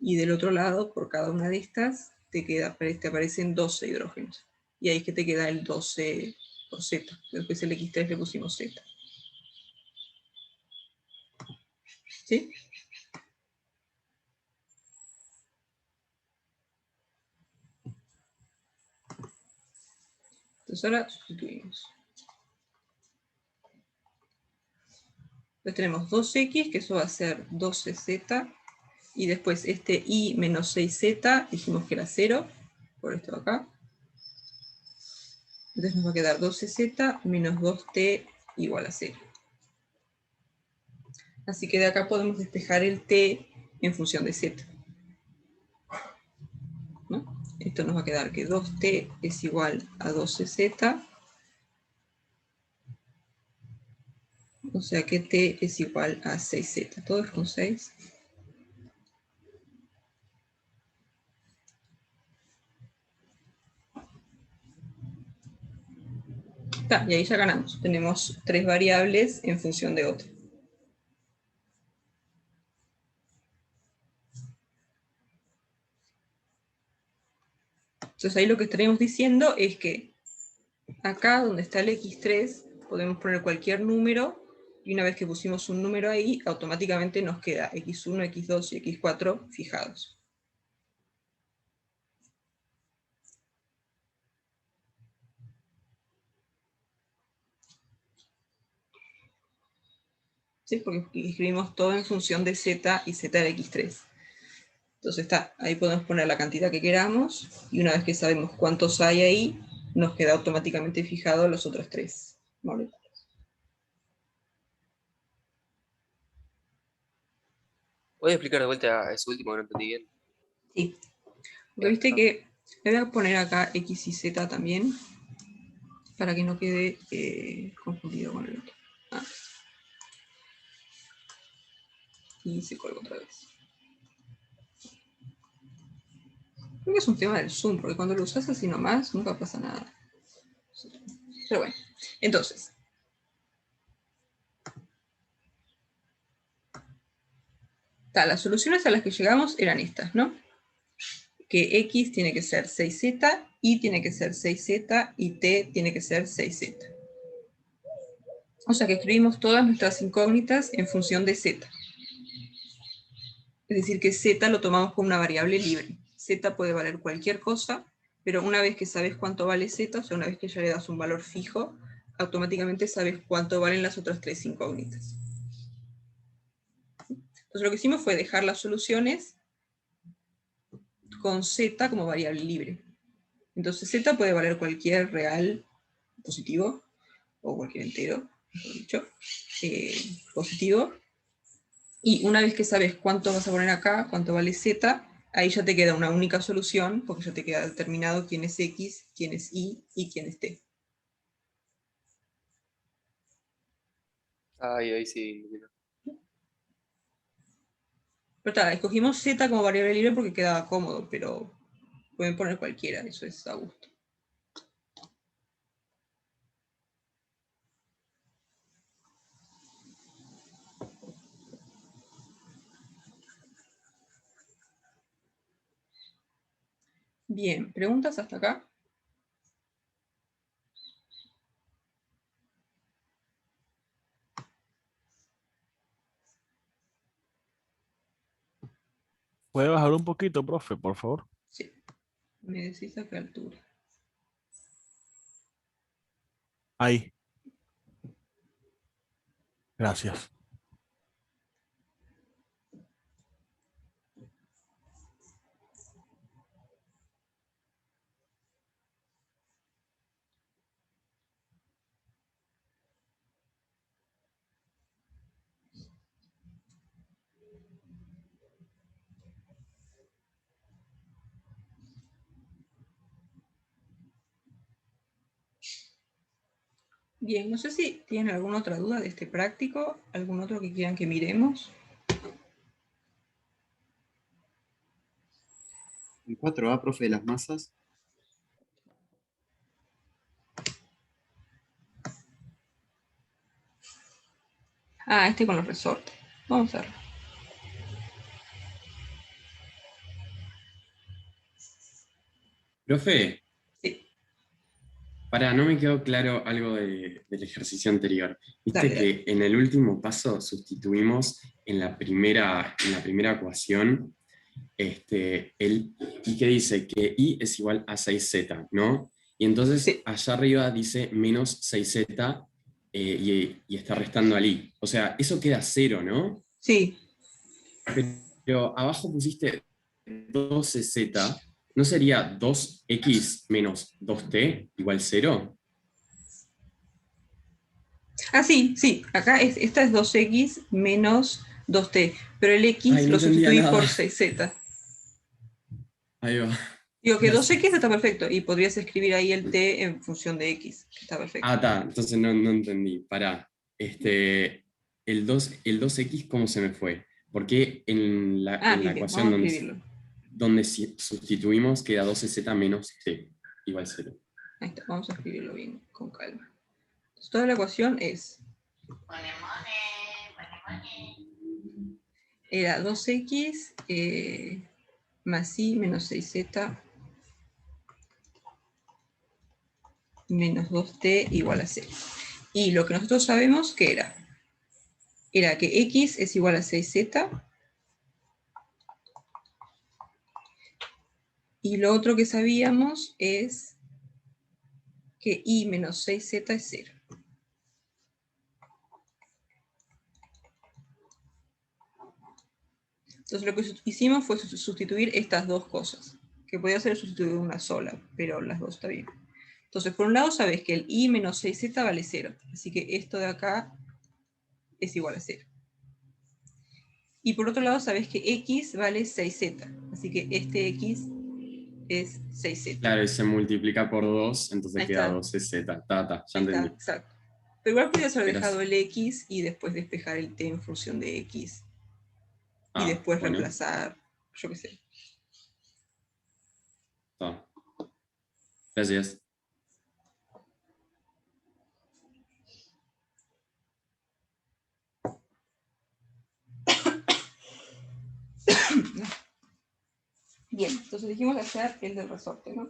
Y del otro lado, por cada una de estas, te aparecen 12 hidrógenos. Y ahí es que te queda el 12 por z. Después el x3 le pusimos z. ¿Sí? Entonces ahora sustituimos. Entonces tenemos 2x, que eso va a ser 12z, y después este i menos 6z, dijimos que era 0, por esto de acá. Entonces nos va a quedar 12z menos 2t igual a 0. Así que de acá podemos despejar el t en función de z. ¿No? Esto nos va a quedar que 2t es igual a 12z, o sea que t es igual a 6z. Todo es con 6. Y ahí ya ganamos. Tenemos 3 variables en función de otra. Entonces ahí lo que estaremos diciendo es que acá donde está el x3 podemos poner cualquier número, y una vez que pusimos un número ahí, automáticamente nos queda x1, x2 y x4 fijados. ¿Sí? Porque escribimos todo en función de z y z de x3. Entonces está, ahí podemos poner la cantidad que queramos, y una vez que sabemos cuántos hay ahí, nos queda automáticamente fijado los otros 3 moléculas. ¿Puedes explicar de vuelta ese último que no entendí bien? Sí. Porque viste que le voy a poner acá x y z también, para que no quede confundido con el otro. Y se colgó otra vez. Creo que es un tema del Zoom, porque cuando lo usas así nomás, nunca pasa nada. Pero bueno, entonces. Las soluciones a las que llegamos eran estas, ¿no? Que x tiene que ser 6z, y tiene que ser 6z, y t tiene que ser 6z. O sea que escribimos todas nuestras incógnitas en función de z. Es decir, que z lo tomamos como una variable libre. Z puede valer cualquier cosa, pero una vez que sabes cuánto vale z, o sea, una vez que ya le das un valor fijo, automáticamente sabes cuánto valen las otras 3 incógnitas. Entonces lo que hicimos fue dejar las soluciones con z como variable libre. Entonces z puede valer cualquier real positivo, o cualquier entero, mejor dicho, positivo. Y una vez que sabes cuánto vas a poner acá, cuánto vale z, ahí ya te queda una única solución, porque ya te queda determinado quién es x, quién es y quién es t. Ahí sí. Pero escogimos z como variable libre porque quedaba cómodo, pero pueden poner cualquiera, eso es a gusto. Bien, ¿preguntas hasta acá? ¿Puede bajar un poquito, profe, por favor? Sí. Me decís a qué altura. Ahí. Gracias. Bien, no sé si tienen alguna otra duda de este práctico, algún otro que quieran que miremos. El 4A, profe, de las masas. Ah, este con los resortes. Vamos a verlo. Profe, Sí. no me quedó claro algo del ejercicio anterior. Viste Dale, que en el último paso sustituimos en la primera ecuación, y que dice que i es igual a 6z, ¿no? Y entonces allá arriba dice menos 6z y está restando al i. O sea, eso queda 0, ¿no? Sí. Pero abajo pusiste 12z, ¿no sería 2x menos 2t igual 0? Ah, sí, sí. Acá esta es 2x menos 2t, pero el x Ay, no lo entendía sustituís nada. por 6z. Ahí va. Digo que Gracias. 2x está perfecto, y podrías escribir ahí el t en función de x, está perfecto. Ah, está, entonces no entendí. Pará. El 2x, ¿cómo se me fue? Porque en la Bien, ecuación vamos a escribirlo. donde sustituimos queda 12z menos t igual 0. Ahí está, vamos a escribirlo bien, con calma. Entonces, toda la ecuación es... Era 2x más i menos 6z menos 2t igual a 0. Y lo que nosotros sabemos que era que x es igual a 6z, y lo otro que sabíamos es que i menos 6z es 0. Entonces lo que hicimos fue sustituir estas dos cosas, que podía ser sustituir una sola, pero las dos está bien. Entonces, por un lado sabes que el i menos 6z vale 0, así que esto de acá es igual a 0. Y por otro lado sabes que x vale 6z, así que este x es 6z. Claro, y se multiplica por 2, entonces Ahí queda está. 12z. Ya Ahí entendí. está, exacto. Pero igual podrías haber Gracias. dejado el x y después despejar el t en función de x. Y después Bueno. reemplazar, yo qué sé. Está. Gracias. Bien, entonces dijimos hacer el del resorte, ¿no?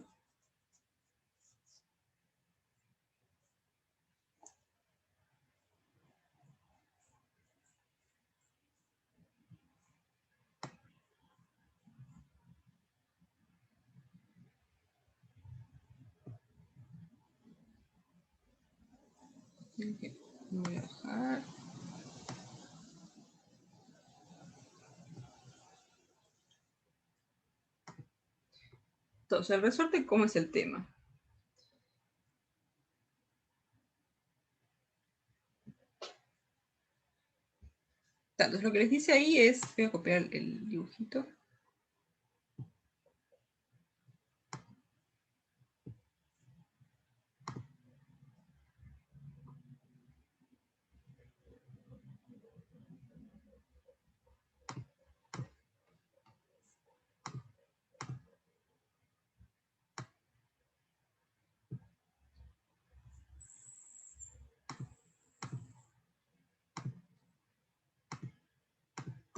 Okay. Voy a bajar. Entonces, el resorte, ¿cómo es el tema? Entonces, lo que les dice ahí es, voy a copiar el dibujito.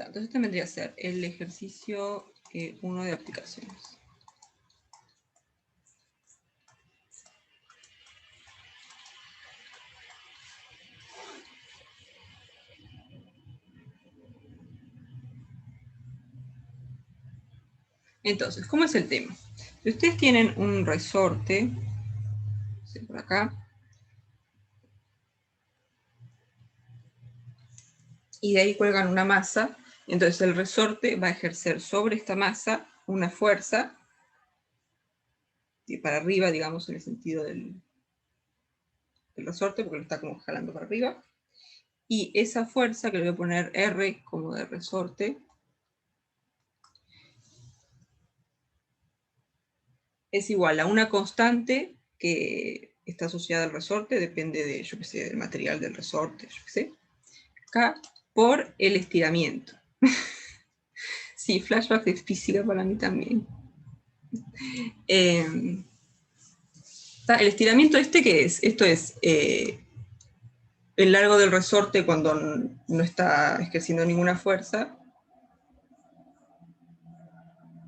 Entonces, este vendría a ser el ejercicio 1 de aplicaciones. Entonces, ¿cómo es el tema? Si ustedes tienen un resorte, por acá, y de ahí cuelgan una masa, entonces el resorte va a ejercer sobre esta masa una fuerza, para arriba, digamos, en el sentido del resorte, porque lo está como jalando para arriba, y esa fuerza, que le voy a poner R como de resorte, es igual a una constante que está asociada al resorte, depende de, yo qué sé, del material del resorte, yo qué sé. K por el estiramiento. Sí, flashback de física para mí también. El estiramiento ¿qué es? Esto es el largo del resorte cuando no está ejerciendo ninguna fuerza.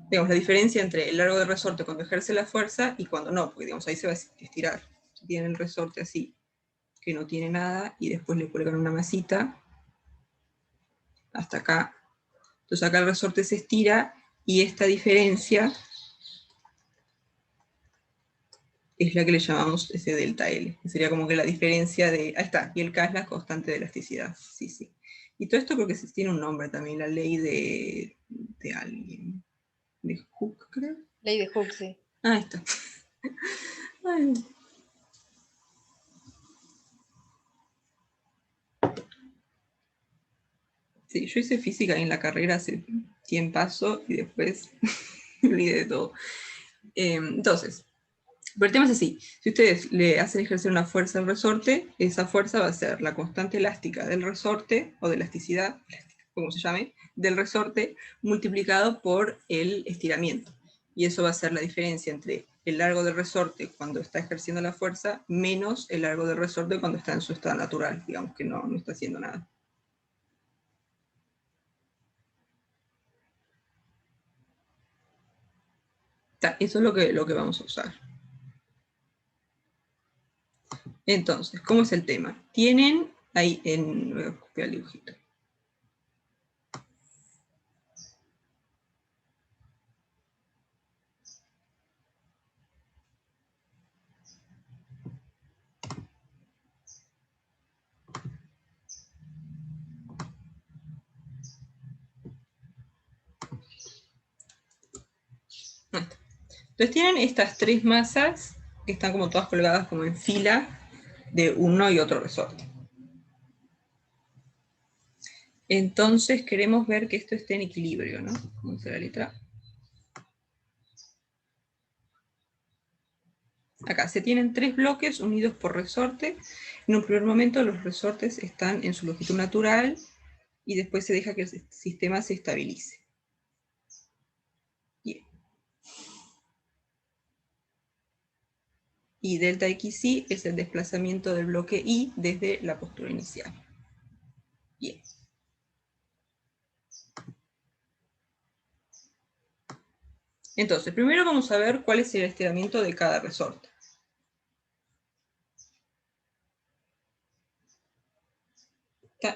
Digamos, la diferencia entre el largo del resorte cuando ejerce la fuerza y cuando no, porque digamos, ahí se va a estirar. Si tiene el resorte así, que no tiene nada, y después le cuelgan una masita, hasta acá. Entonces acá el resorte se estira, y esta diferencia es la que le llamamos ese delta L, que sería como que la diferencia de, ahí está, y el K es la constante de elasticidad, sí, sí. Y todo esto creo que tiene un nombre también, la ley de alguien, de Hooke, creo. Ley de Hooke, sí. Ah, ahí está. Ay. Sí, yo hice física en la carrera hace tiempazo y después me olvidé de todo. Entonces, pero el tema es así, si ustedes le hacen ejercer una fuerza al resorte, esa fuerza va a ser la constante elástica del resorte, o de elasticidad, como se llame, del resorte, multiplicado por el estiramiento. Y eso va a ser la diferencia entre el largo del resorte cuando está ejerciendo la fuerza, menos el largo del resorte cuando está en su estado natural, digamos que no está haciendo nada. Eso es lo que vamos a usar. Entonces, ¿cómo es el tema? Tienen ahí voy a copiar el dibujito. Entonces tienen estas tres masas que están como todas colgadas como en fila de uno y otro resorte. Entonces queremos ver que esto esté en equilibrio, ¿no? Como dice la letra. Acá se tienen tres bloques unidos por resorte. En un primer momento los resortes están en su longitud natural y después se deja que el sistema se estabilice. Bien. Y delta XY es el desplazamiento del bloque Y desde la postura inicial. Bien. Entonces, primero vamos a ver cuál es el estiramiento de cada resorte.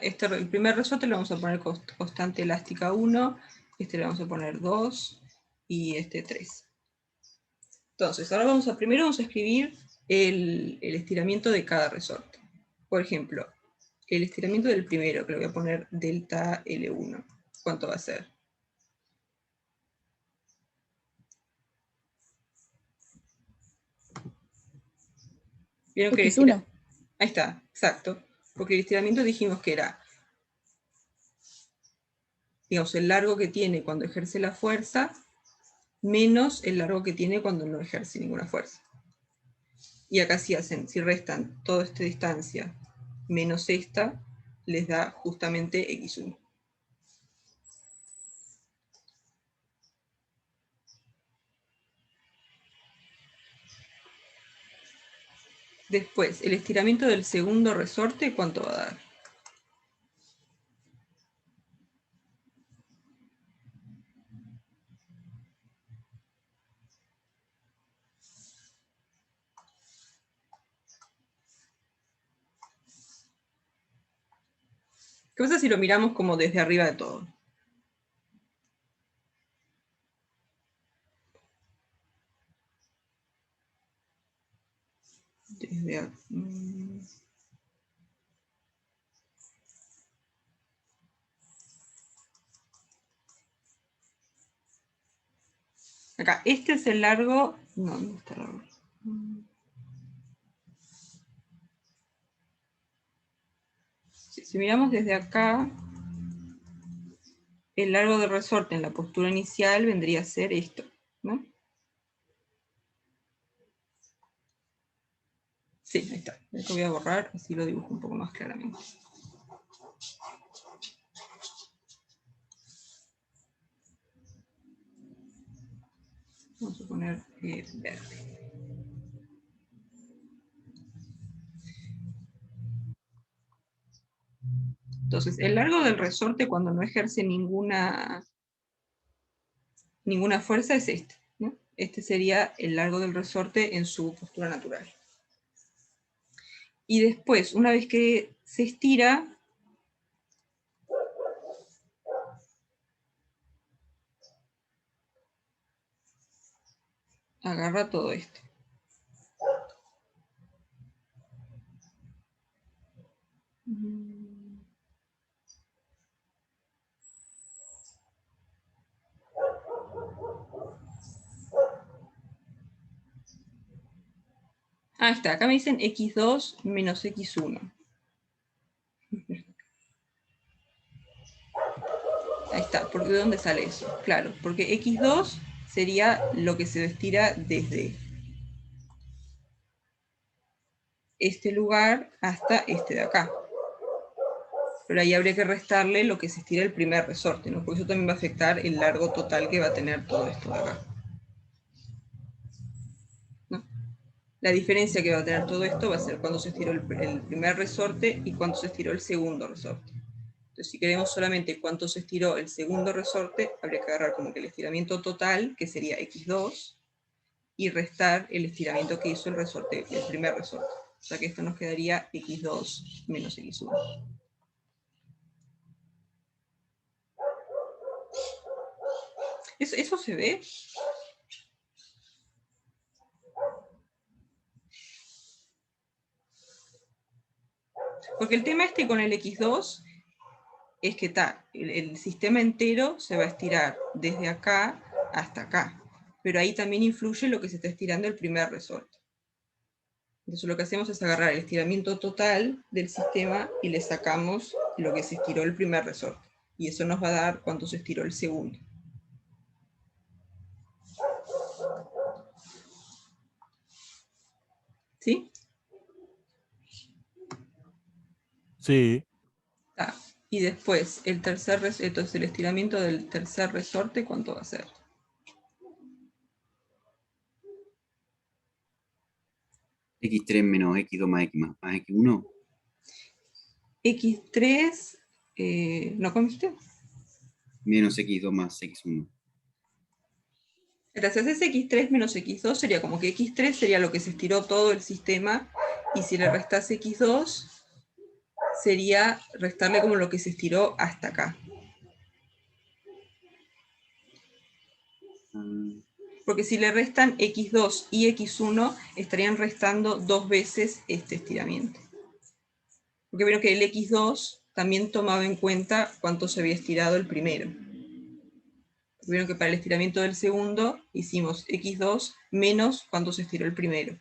El primer resorte le vamos a poner constante elástica 1, este le vamos a poner 2 y este 3. Entonces, ahora primero vamos a escribir el estiramiento de cada resorte. Por ejemplo, el estiramiento del primero, que le voy a poner delta L1. ¿Cuánto va a ser? ¿Vieron que X1. Ahí está, exacto. Porque el estiramiento dijimos que era, digamos, el largo que tiene cuando ejerce la fuerza, menos el largo que tiene cuando no ejerce ninguna fuerza. Y acá si restan toda esta distancia menos esta, les da justamente X1. Después, el estiramiento del segundo resorte, ¿cuánto va a dar? ¿Qué pasa si lo miramos como desde arriba de todo? Acá, este es el largo. No, ¿dónde está el largo? Si miramos desde acá, el largo del resorte en la postura inicial vendría a ser esto, ¿no? Sí, ahí está. Esto voy a borrar, así lo dibujo un poco más claramente. Vamos a poner verde. Entonces, el largo del resorte cuando no ejerce ninguna fuerza es este, ¿no? Este sería el largo del resorte en su postura natural. Y después, una vez que se estira, agarra todo esto. Ah, está, acá me dicen x2 menos x1. Ahí está, ¿de dónde sale eso? Claro, porque x2 sería lo que se estira desde este lugar hasta este de acá. Pero ahí habría que restarle lo que se estira el primer resorte, ¿no? Porque eso también va a afectar el largo total que va a tener todo esto de acá. ¿No? La diferencia que va a tener todo esto va a ser cuando se estiró el primer resorte y cuando se estiró el segundo resorte. Entonces, si queremos solamente cuánto se estiró el segundo resorte, habría que agarrar como que el estiramiento total, que sería x2, y restar el estiramiento que hizo el primer resorte. O sea que esto nos quedaría x2 menos x1. ¿Eso se ve? Porque el tema este con el x2 es que el sistema entero se va a estirar desde acá hasta acá. Pero ahí también influye lo que se está estirando el primer resorte. Entonces lo que hacemos es agarrar el estiramiento total del sistema y le sacamos lo que se estiró el primer resorte. Y eso nos va a dar cuánto se estiró el segundo. ¿Sí? Sí. Y después, entonces el estiramiento del tercer resorte, ¿cuánto va a ser? X3 menos X2 más X más X1. X3, ¿no comiste? Menos X2 más X1. Entonces ese x3 menos x2 sería como que x3 sería lo que se estiró todo el sistema, y si le restas x2, sería restarle como lo que se estiró hasta acá. Porque si le restan x2 y x1, estarían restando dos veces este estiramiento. Porque vieron que el x2 también tomaba en cuenta cuánto se había estirado el primero. Vieron que para el estiramiento del segundo hicimos x2 menos cuánto se estiró el primero.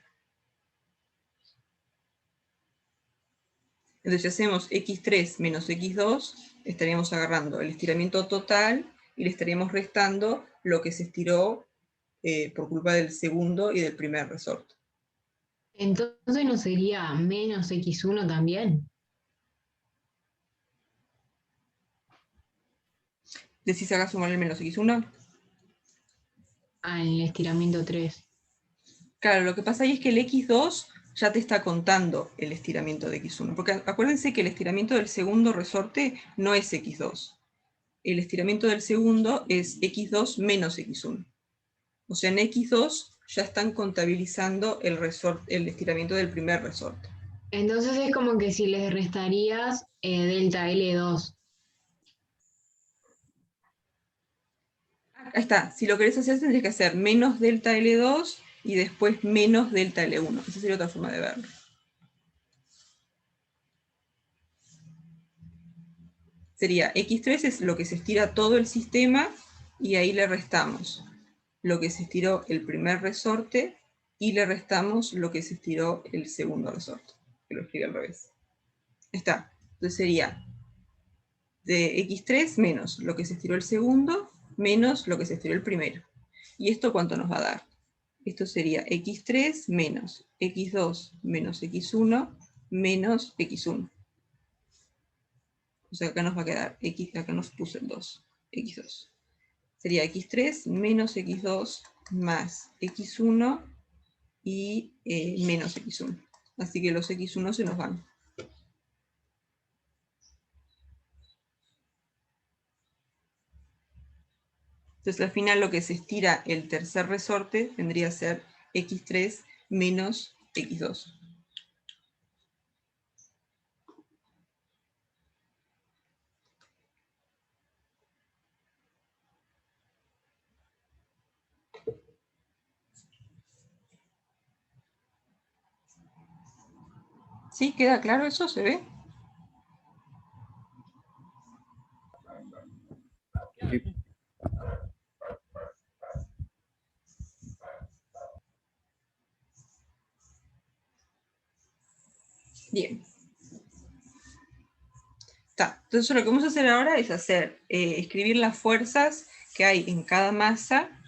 Entonces si hacemos x3 menos x2, estaríamos agarrando el estiramiento total y le estaríamos restando lo que se estiró por culpa del segundo y del primer resorte. Entonces no sería menos x1 también. ¿Decís haga sumar el menos x1? Al estiramiento 3. Claro, lo que pasa ahí es que el x2 ya te está contando el estiramiento de x1. Porque acuérdense que el estiramiento del segundo resorte no es x2. El estiramiento del segundo es x2 menos x1. O sea, en x2 ya están contabilizando el estiramiento del primer resorte. Entonces es como que si les restarías delta L2. Ahí está, si lo querés hacer tendrías que hacer menos delta L2 y después menos delta L1. Esa sería otra forma de verlo. Sería x3 es lo que se estira todo el sistema y ahí le restamos lo que se estiró el primer resorte y le restamos lo que se estiró el segundo resorte. Que lo escribí al revés. Ahí está. Entonces sería de x3 menos lo que se estiró el segundo menos lo que se estiró el primero. ¿Y esto cuánto nos va a dar? esto sería x3 menos x2 menos x1 menos x1. O sea, acá nos va a quedar x, acá nos puse el 2, x2. Sería x3 menos x2 más x1 y menos x1. Así que los x1 se nos van. Entonces al final lo que se estira el tercer resorte vendría a ser x3 menos x2. ¿Sí? ¿Queda claro eso? ¿Se ve? Bien. Entonces lo que vamos a hacer ahora es escribir las fuerzas que hay en cada masa,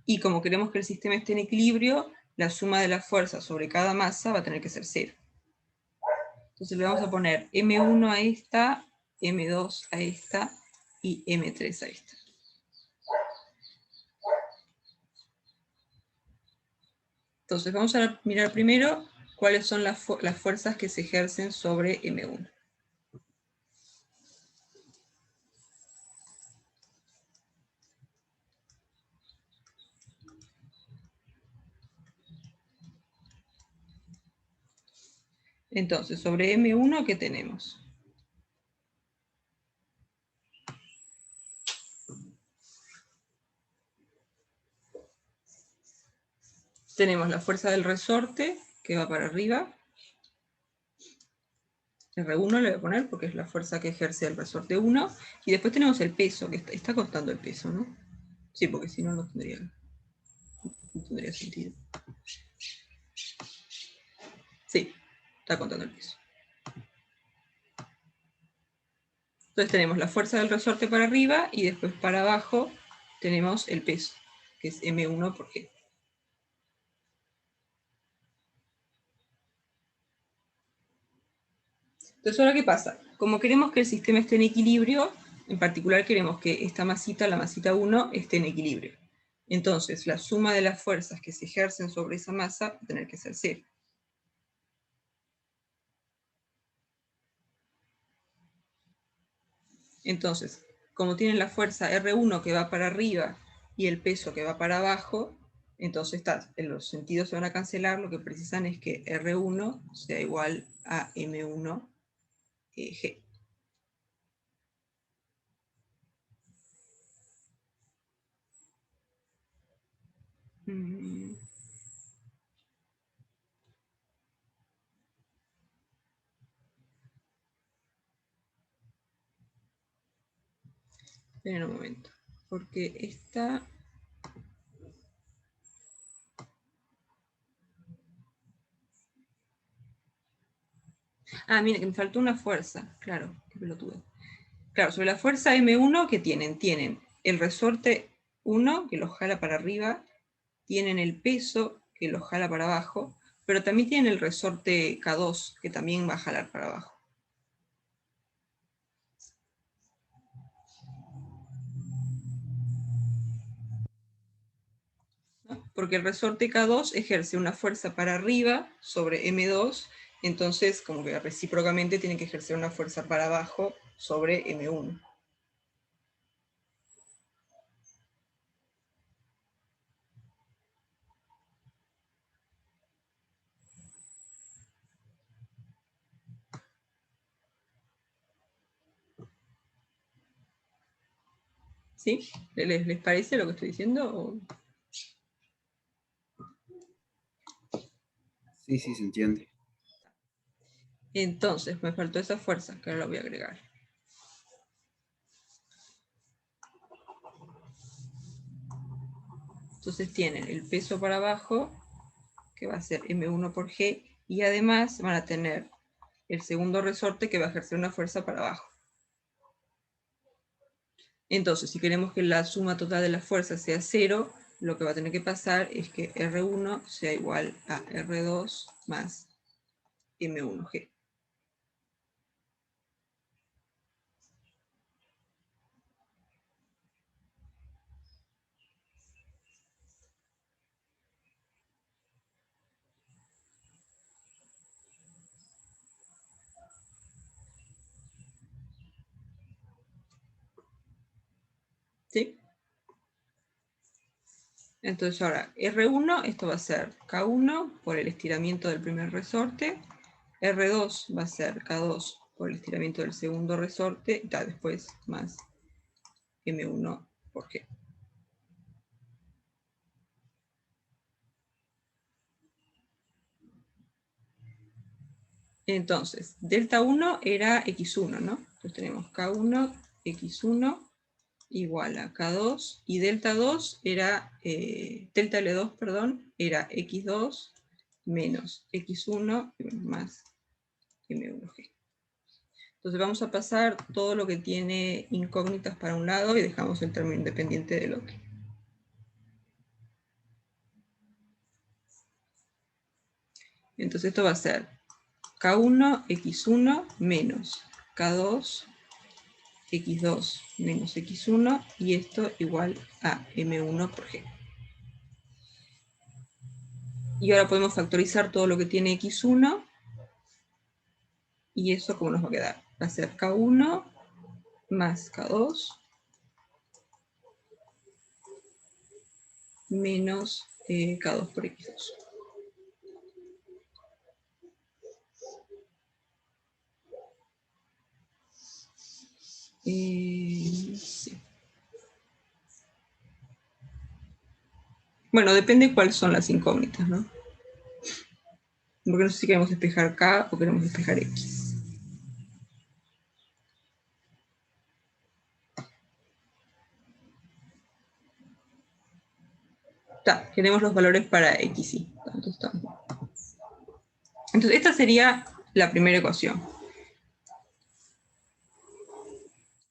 y como queremos que el sistema esté en equilibrio, la suma de las fuerzas sobre cada masa va a tener que ser 0. Entonces le vamos a poner M1 a esta, M2 a esta y M3 a esta. Entonces vamos a mirar primero cuáles son las fuerzas que se ejercen sobre M1. Entonces, sobre M1, ¿qué tenemos? Tenemos la fuerza del resorte, que va para arriba. R1 le voy a poner porque es la fuerza que ejerce el resorte 1. Y después tenemos el peso, que está costando el peso, ¿no? Sí, porque si no, no tendría sentido. Sí, está contando el peso. Entonces tenemos la fuerza del resorte para arriba y después para abajo tenemos el peso, que es M1 por G. Entonces, ¿ahora qué pasa? Como queremos que el sistema esté en equilibrio, en particular queremos que esta masita, la masita 1, esté en equilibrio. Entonces, la suma de las fuerzas que se ejercen sobre esa masa va a tener que ser 0. Entonces, como tienen la fuerza R1 que va para arriba y el peso que va para abajo, entonces los sentidos se van a cancelar, lo que precisan es que R1 sea igual a M1 G. Esperen un momento, porque esta... Ah, mira, que me faltó una fuerza. Claro, qué pelotudo. Claro, sobre la fuerza M1, ¿qué tienen? Tienen el resorte 1, que los jala para arriba, tienen el peso, que los jala para abajo, pero también tienen el resorte K2, que también va a jalar para abajo. ¿No? Porque el resorte K2 ejerce una fuerza para arriba sobre M2, entonces como que recíprocamente tiene que ejercer una fuerza para abajo sobre M1. ¿Sí? ¿Les parece lo que estoy diciendo? ¿O? Sí, sí, se entiende. Entonces, me faltó esa fuerza, que ahora la voy a agregar. Entonces tienen el peso para abajo, que va a ser M1 por G, y además van a tener el segundo resorte que va a ejercer una fuerza para abajo. Entonces, si queremos que la suma total de las fuerzas sea 0, lo que va a tener que pasar es que R1 sea igual a R2 más M1G. ¿Sí? Entonces ahora, R1, esto va a ser K1 por el estiramiento del primer resorte, R2 va a ser K2 por el estiramiento del segundo resorte, y después más M1 por G. Entonces, delta 1 era X1, ¿no? Entonces tenemos K1, X1 igual a K2, y delta 2 era, delta L2, perdón, era X2 menos X1 más M1G. Entonces vamos a pasar todo lo que tiene incógnitas para un lado y dejamos el término independiente del otro. Entonces esto va a ser K1, X1 menos K2, X2 menos X1, y esto igual a M1 por G. Y ahora podemos factorizar todo lo que tiene X1, y eso ¿cómo nos va a quedar? Va a ser K1 más K2 menos K2 por X2. Sí. Bueno, depende cuáles son las incógnitas, ¿no? Porque no sé si queremos despejar K o queremos despejar X. Queremos los valores para X y. Entonces esta sería la primera ecuación.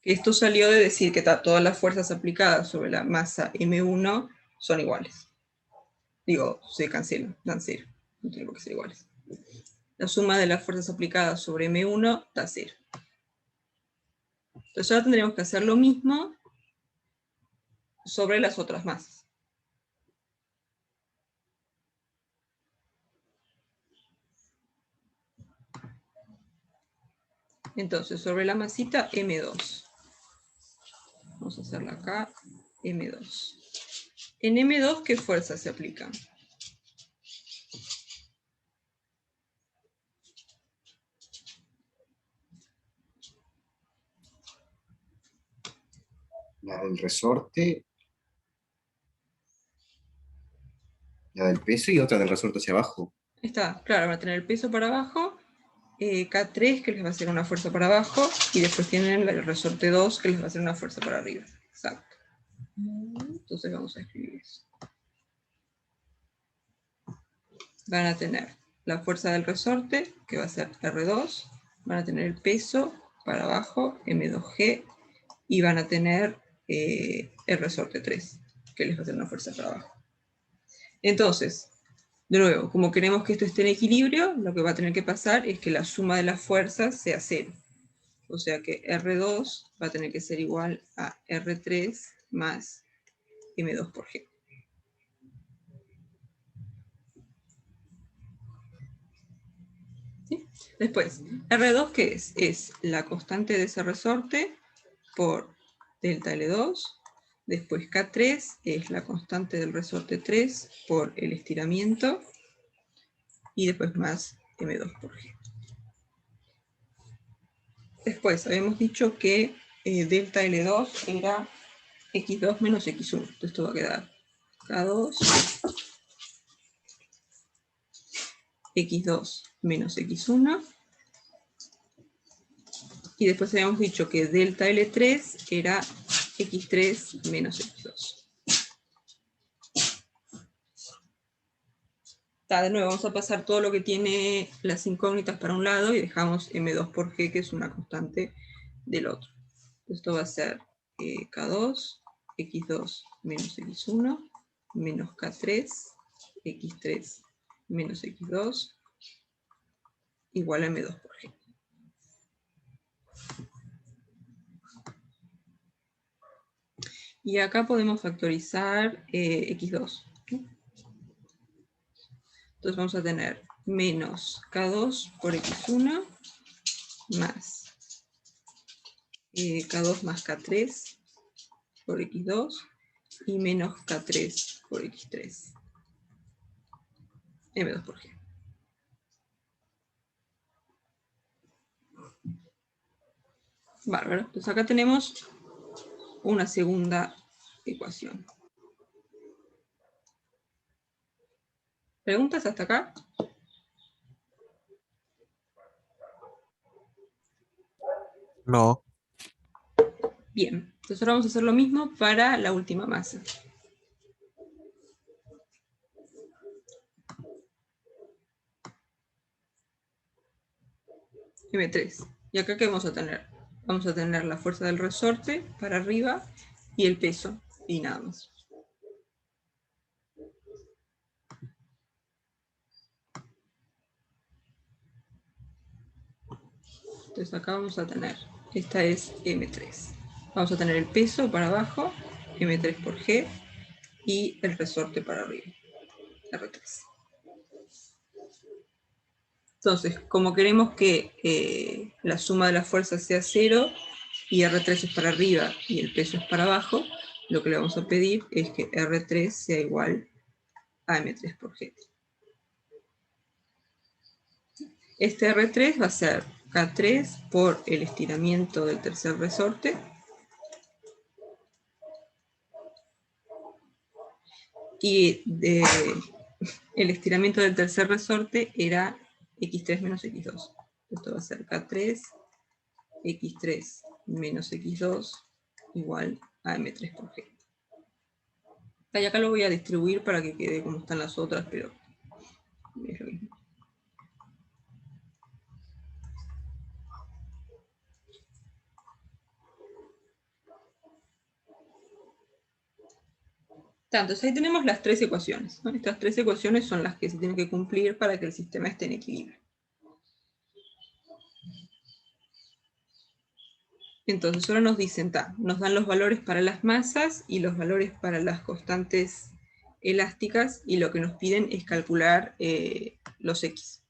Esto salió de decir que todas las fuerzas aplicadas sobre la masa M1 son iguales. Digo, se cancelan, dan 0. No tiene por qué ser iguales. La suma de las fuerzas aplicadas sobre M1 da 0. Entonces ahora tendremos que hacer lo mismo sobre las otras masas. Entonces, sobre la masita M2. Vamos a hacerla acá, M2. En M2, ¿qué fuerzas se aplican? La del resorte, la del peso y otra del resorte hacia abajo. Está, claro, van a tener el peso para abajo, K3 que les va a hacer una fuerza para abajo, y después tienen el resorte 2 que les va a hacer una fuerza para arriba. Exacto. Entonces vamos a escribir eso. Van a tener la fuerza del resorte, que va a ser R2, van a tener el peso para abajo, M2G, y van a tener el resorte 3, que les va a hacer una fuerza para abajo. Entonces, de nuevo, como queremos que esto esté en equilibrio, lo que va a tener que pasar es que la suma de las fuerzas sea 0. O sea que R2 va a tener que ser igual a R3 más M2 por G. ¿Sí? Después, R2, ¿qué es? Es la constante de ese resorte por delta L2. Después K3 es la constante del resorte 3 por el estiramiento. Y después más M2 por G. Después habíamos dicho que delta L2 era X2 menos X1. Entonces esto va a quedar K2 X2 menos X1. Y después habíamos dicho que delta L3 era X3 menos X2. De nuevo, vamos a pasar todo lo que tiene las incógnitas para un lado y dejamos M2 por G, que es una constante del otro. Esto va a ser K2, X2 menos X1, menos K3, X3 menos X2, igual a M2 por G. Y acá podemos factorizar X2. ¿Sí? Entonces vamos a tener menos K2 por X1 más K2 más K3 por X2 y menos K3 por X3. M2 por G. Bárbaro. Entonces acá tenemos una segunda ecuación. ¿Preguntas hasta acá? No. Bien. Entonces ahora vamos a hacer lo mismo para la última masa. M3. ¿Y acá qué vamos a tener? Vamos a tener la fuerza del resorte para arriba y el peso, y nada más. Entonces acá vamos a tener, esta es M3. Vamos a tener el peso para abajo, M3 por G, y el resorte para arriba, R3. Entonces, como queremos que la suma de las fuerzas sea 0, y R3 es para arriba y el peso es para abajo, lo que le vamos a pedir es que R3 sea igual a M3 por G. Este R3 va a ser K3 por el estiramiento del tercer resorte, y el estiramiento del tercer resorte era X3 menos X2. Esto va a ser K3, X3 menos X2 igual a M3 por G. Y acá lo voy a distribuir para que quede como están las otras, pero es lo mismo. Entonces ahí tenemos las tres ecuaciones, ¿no? Estas tres ecuaciones son las que se tienen que cumplir para que el sistema esté en equilibrio. Entonces ahora nos dicen, nos dan los valores para las masas y los valores para las constantes elásticas, y lo que nos piden es calcular los X.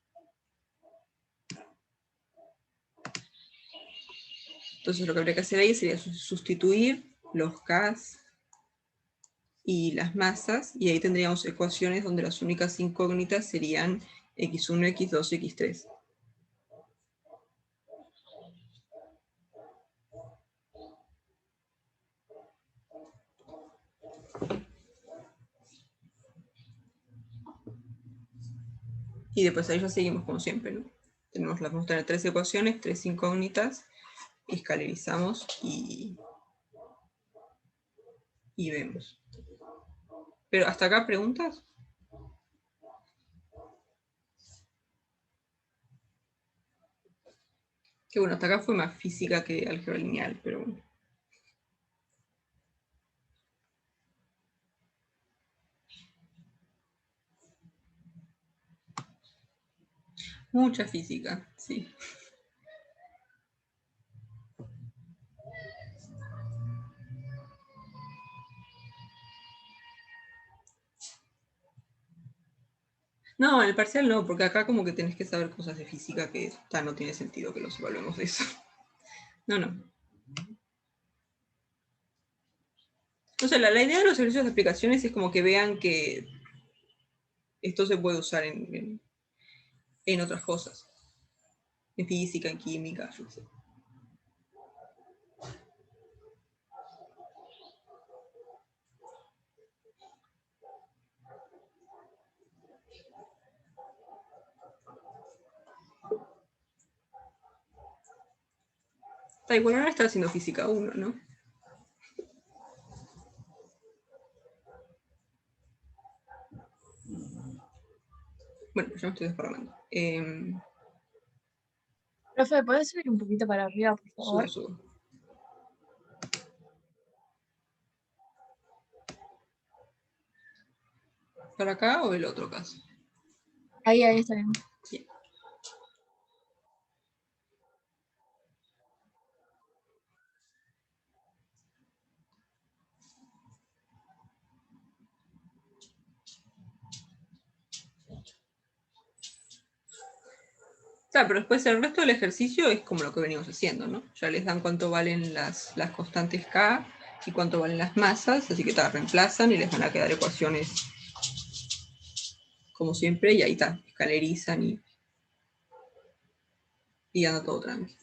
Entonces lo que habría que hacer ahí sería sustituir los Ks y las masas, y ahí tendríamos ecuaciones donde las únicas incógnitas serían X1, X2 y X3. Y después ahí ya seguimos como siempre, ¿no? Vamos a tener tres ecuaciones, tres incógnitas, escalerizamos y vemos. Pero hasta acá, ¿preguntas? Que bueno, hasta acá fue más física que álgebra lineal, pero bueno. Mucha física, sí. No, en el parcial no, porque acá como que tenés que saber cosas de física que no tiene sentido que los evaluemos de eso. No, no. O sea, la idea de los ejercicios de aplicaciones es como que vean que esto se puede usar en otras cosas. En física, en química, yo sé. Igual ahora está haciendo física 1, ¿no? Bueno, pues ya me estoy desparramando. Profe, ¿puedes subir un poquito para arriba, por favor? Subo. ¿Para acá o el otro caso? Ahí está bien. Bien. Claro, pero después el resto del ejercicio es como lo que venimos haciendo, ¿no? Ya les dan cuánto valen las constantes K y cuánto valen las masas, así que reemplazan y les van a quedar ecuaciones como siempre, y ahí escalerizan y anda todo tranquilo.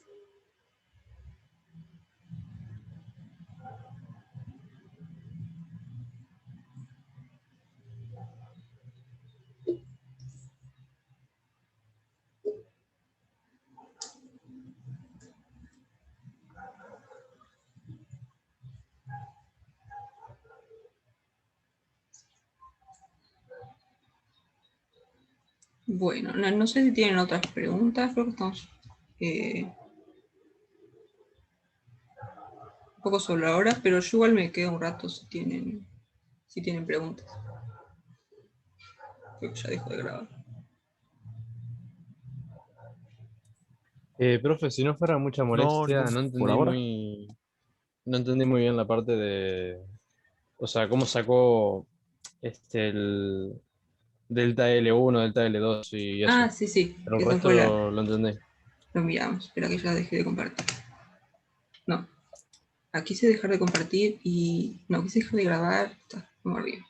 Bueno, no sé si tienen otras preguntas, creo que estamos un poco sobre la hora, pero yo igual me quedo un rato si tienen preguntas. Creo que ya dejo de grabar. Profe, si no fuera mucha molestia, no por ahora. no entendí muy bien la parte de, o sea, cómo sacó el delta L1, delta L2 y eso. Ah, sí, Pero el eso resto fue lo entendí. lo miramos. Espera que ya dejé de compartir. No. Quise dejar de compartir y... No, quise dejar de grabar. Está, no me olvidé.